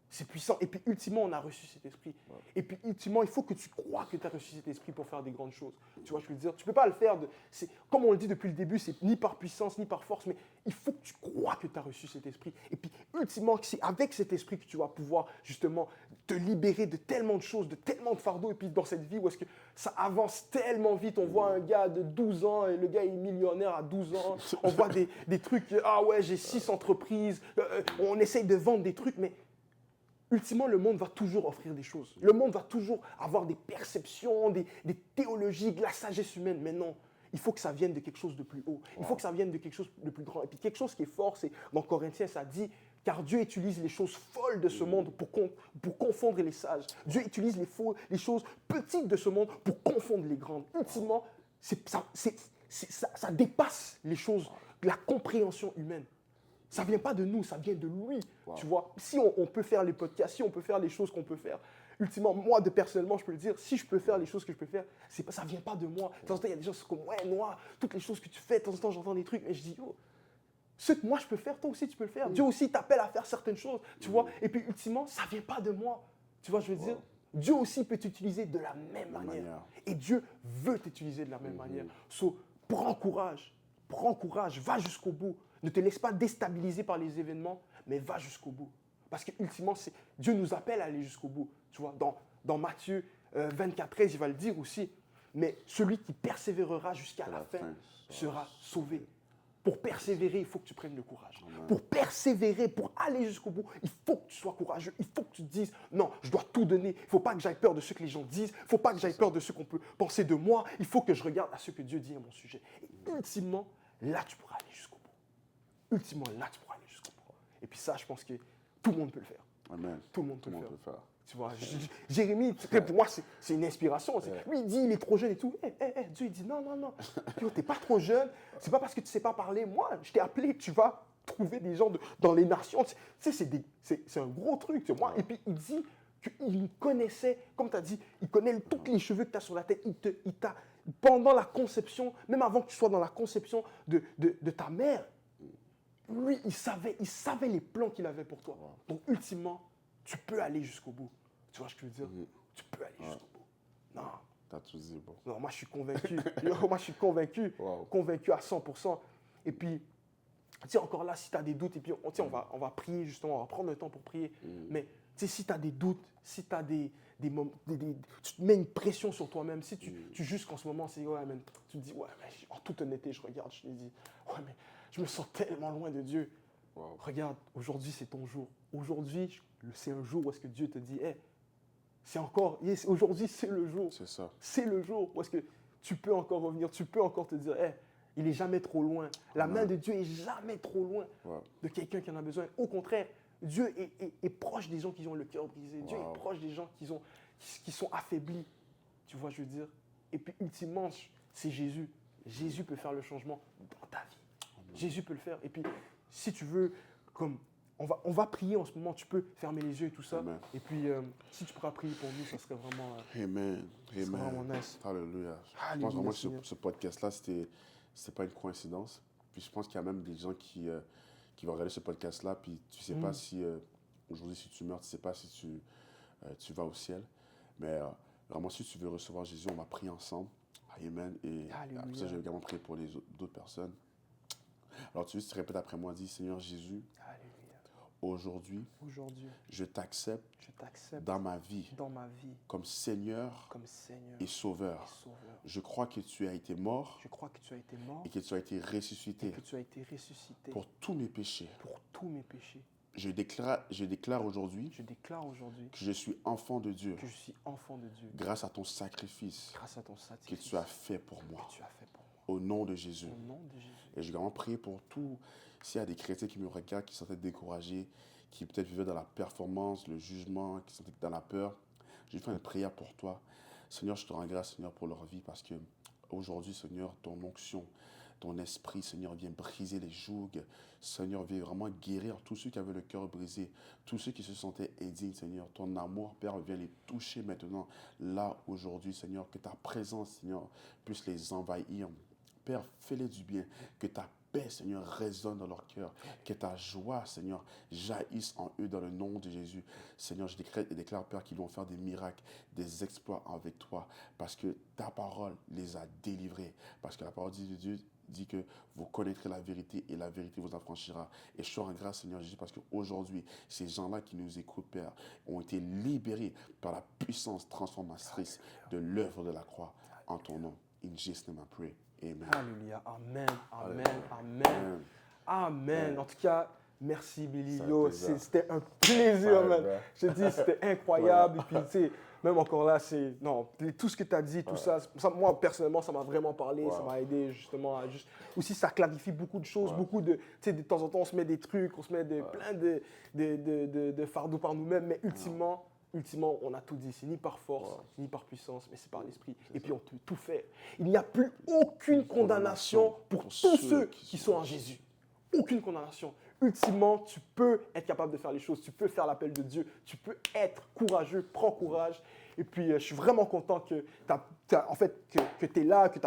C'est puissant. Et puis, ultimement, on a reçu cet esprit. Et puis, ultimement, il faut que tu crois que tu as reçu cet esprit pour faire des grandes choses. Tu vois, je veux dire, tu ne peux pas le faire. Comme on le dit depuis le début, c'est ni par puissance, ni par force, mais il faut que tu crois que tu as reçu cet esprit. Et puis, ultimement, c'est avec cet esprit que tu vas pouvoir, justement, te libérer de tellement de choses, de tellement de fardeaux. Et puis, dans cette vie où est-ce que ça avance tellement vite, on voit un gars de 12 ans, et le gars est millionnaire à 12 ans. On voit des trucs, ah ouais, j'ai 6 entreprises. On essaye de vendre des trucs, mais ultimement, le monde va toujours offrir des choses. Le monde va toujours avoir des perceptions, des théologies, de la sagesse humaine. Mais non, il faut que ça vienne de quelque chose de plus haut. Il faut que ça vienne de quelque chose de plus grand. Et puis quelque chose qui est fort, c'est dans Corinthiens, ça dit, Car Dieu utilise les choses folles de ce monde pour confondre les sages. Dieu utilise les choses petites de ce monde pour confondre les grandes. Ultimement, ça dépasse les choses, la compréhension humaine. Ça ne vient pas de nous, ça vient de lui. Wow. Tu vois, si on peut faire les podcasts, si on peut faire les choses qu'on peut faire, ultimement, moi, personnellement, je peux le dire, si je peux faire les choses que je peux faire, ça ne vient pas de moi. De temps en temps, il y a des gens qui sont comme, ouais, Noah, toutes les choses que tu fais, de temps en temps, j'entends des trucs, et je dis, oh, ce que moi je peux faire, toi aussi tu peux le faire. Dieu aussi t'appelle à faire certaines choses, tu vois. Et puis ultimement, ça ne vient pas de moi. Tu vois, je veux dire, Dieu aussi peut t'utiliser de la même manière. Et Dieu veut t'utiliser de la même manière. So, prends courage, va jusqu'au bout. Ne te laisse pas déstabiliser par les événements, mais va jusqu'au bout. Parce que ultimement, Dieu nous appelle à aller jusqu'au bout. Tu vois, dans Matthieu 24:13, il va le dire aussi. Mais celui qui persévérera jusqu'à la fin sera sauvé. Pour persévérer, il faut que tu prennes le courage. Amen. Pour persévérer, pour aller jusqu'au bout, il faut que tu sois courageux. Il faut que tu te dises, non, je dois tout donner. Il ne faut pas que j'aille peur de ce que les gens disent. Il ne faut pas que j'aille peur de ce qu'on peut penser de moi. Il faut que je regarde à ce que Dieu dit à mon sujet. Et ultimement, là, tu pourras aller jusqu'au bout. Et puis ça, je pense que tout le monde peut le faire. Amen. Tout le monde peut le faire. Tu vois, Jérémie, pour moi, c'est une inspiration. Lui, il dit, il est trop jeune et tout. Dieu, il dit, non. Tu n'es pas trop jeune. C'est pas parce que tu ne sais pas parler. Moi, je t'ai appelé. Tu vas trouver des gens dans les nations. Tu sais, c'est un gros truc. Tu sais, moi. Et puis, il dit qu'il connaissait, comme tu as dit, il connaît tous les cheveux que tu as sur la tête. Il t'a, pendant la conception, même avant que tu sois dans la conception de ta mère, lui, il savait les plans qu'il avait pour toi. Donc, ultimement, tu peux aller jusqu'au bout. Tu vois ce que je veux dire? Tu peux aller jusqu'au bout. Non. T'as tout dit, bon. Non, moi, je suis convaincu. Convaincu à 100%. Et puis, tu sais, encore là, si tu as des doutes, et puis, on va prier justement, on va prendre le temps pour prier. Mais, tu sais, si tu as des doutes, si tu as des moments, tu te mets une pression sur toi-même, si tu juges qu'en ce moment, tu te dis, ouais, mais en toute honnêteté, je regarde, je te dis, ouais, mais je me sens tellement loin de Dieu. Wow. Regarde, aujourd'hui, c'est ton jour. Aujourd'hui, c'est un jour où est-ce que Dieu te dit, hey, aujourd'hui, c'est le jour. C'est ça. C'est le jour où est-ce que tu peux encore revenir, tu peux encore te dire, hey, il n'est jamais trop loin. La main de Dieu est jamais trop loin de quelqu'un qui en a besoin. Au contraire, Dieu est proche des gens qui ont le cœur brisé. Dieu est proche des gens qui sont affaiblis. Tu vois, je veux dire. Et puis, ultimement, c'est Jésus. Jésus peut faire le changement dans ta vie. Jésus peut le faire. Et puis, si tu veux, comme on va prier en ce moment, tu peux fermer les yeux et tout ça. Amen. Et puis, si tu pourras prier pour nous, ça serait vraiment... Amen. Ça serait vraiment nice. Alléluia. Je pense vraiment que ce podcast-là, c'était pas une coïncidence. Puis je pense qu'il y a même des gens qui vont regarder ce podcast-là, puis tu sais pas si, aujourd'hui, si tu meurs, tu sais pas si tu vas au ciel. Mais vraiment, si tu veux recevoir Jésus, on va prier ensemble. Amen. Et après ça, je vais également prier pour les d'autres personnes. Alors, tu répètes après moi, dis, Seigneur Jésus, aujourd'hui, je t'accepte dans ma vie comme Seigneur et Sauveur. Je crois que tu as été mort et que tu as été ressuscité pour tous mes péchés. Je déclare aujourd'hui que je suis enfant de Dieu grâce à ton sacrifice que tu as fait pour moi. Au nom de Jésus. Et je vais vraiment prier pour tout. S'il y a des chrétiens qui me regardent, qui sont peut-être découragés, qui peut-être vivaient dans la performance, le jugement, qui sont peut-être dans la peur, je vais faire une prière pour toi. Seigneur, je te rends grâce, Seigneur, pour leur vie, parce que aujourd'hui, Seigneur, ton onction, ton esprit, Seigneur, vient briser les jougs. Seigneur, vient vraiment guérir tous ceux qui avaient le cœur brisé, tous ceux qui se sentaient indignes, Seigneur. Ton amour, Père, vient les toucher maintenant, là, aujourd'hui, Seigneur. Que ta présence, Seigneur, puisse les envahir. Père, fais-les du bien, que ta paix, Seigneur, résonne dans leur cœur, que ta joie, Seigneur, jaillisse en eux dans le nom de Jésus. Seigneur, je déclare, Père, qu'ils vont faire des miracles, des exploits avec toi, parce que ta parole les a délivrés, parce que la parole de Dieu dit que vous connaîtrez la vérité et la vérité vous affranchira. Et je te rends grâce, Seigneur Jésus, parce qu'aujourd'hui, ces gens-là qui nous écoutent, Père, ont été libérés par la puissance transformatrice de l'œuvre de la croix en ton nom. In Jesus' name I pray. Amen. Alléluia. Amen. En tout cas, merci Billy. C'était un plaisir, man. Je te dis, c'était incroyable. Et puis, tu sais, même encore là, non, tout ce que tu as dit, tout ça, moi personnellement, ça m'a vraiment parlé, ça m'a aidé justement à juste, aussi ça clarifie beaucoup de choses, beaucoup de, tu sais, de temps en temps on se met des trucs, on se met plein de fardeaux par nous-mêmes, mais ultimement, on a tout dit, c'est ni par force, ni par puissance, mais c'est par l'esprit. Et puis on peut tout faire. Il n'y a plus aucune condamnation pour tous ceux qui sont en Jésus. Aucune condamnation. Ultimement, tu peux être capable de faire les choses, tu peux faire l'appel de Dieu, tu peux être courageux, prends courage. Et puis, je suis vraiment content que tu es là, que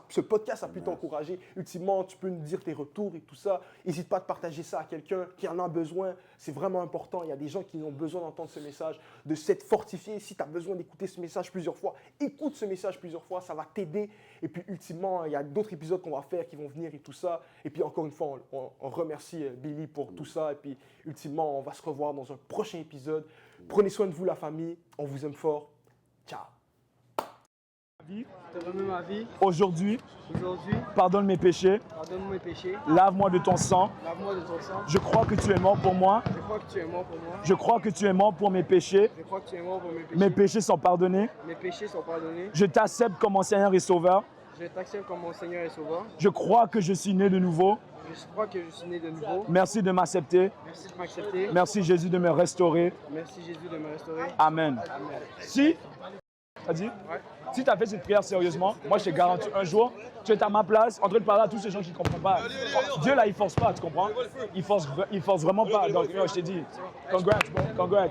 ce podcast a pu t'encourager. Ultimement, tu peux nous dire tes retours et tout ça. N'hésite pas à partager ça à quelqu'un qui en a besoin. C'est vraiment important. Il y a des gens qui ont besoin d'entendre ce message, de s'être fortifié. Si tu as besoin d'écouter ce message plusieurs fois, écoute ce message plusieurs fois, ça va t'aider. Et puis, ultimement, il y a d'autres épisodes qu'on va faire qui vont venir et tout ça. Et puis, encore une fois, on remercie Billy pour tout ça. Et puis, ultimement, on va se revoir dans un prochain épisode. Prenez soin de vous, la famille. On vous aime fort. Ciao. Je te remets ma vie. Aujourd'hui, pardonne mes péchés. Pardonne mes péchés. Lave-moi de ton sang. Lave-moi de ton sang. Je crois que tu es mort pour moi. Je crois que tu es mort pour moi. Je crois que tu es mort pour mes péchés. Je crois que tu es mort pour mes péchés. Mes péchés sont pardonnés. Mes péchés sont pardonnés. Je t'accepte comme mon Seigneur et Sauveur. Je t'accepte comme mon Seigneur et Sauveur. Je crois que je suis né de nouveau. Je crois que je suis né de nouveau. Merci de m'accepter. Merci de m'accepter. Merci Jésus de me restaurer. Merci Jésus de me restaurer. Amen. Amen. Si tu as fait cette prière sérieusement, moi je te garantis un jour, tu es à ma place en train de parler à tous ces gens qui ne comprennent pas. Dieu là, il force pas, tu comprends? Il force vraiment pas. Donc je te dis, congrats, bro, congrats.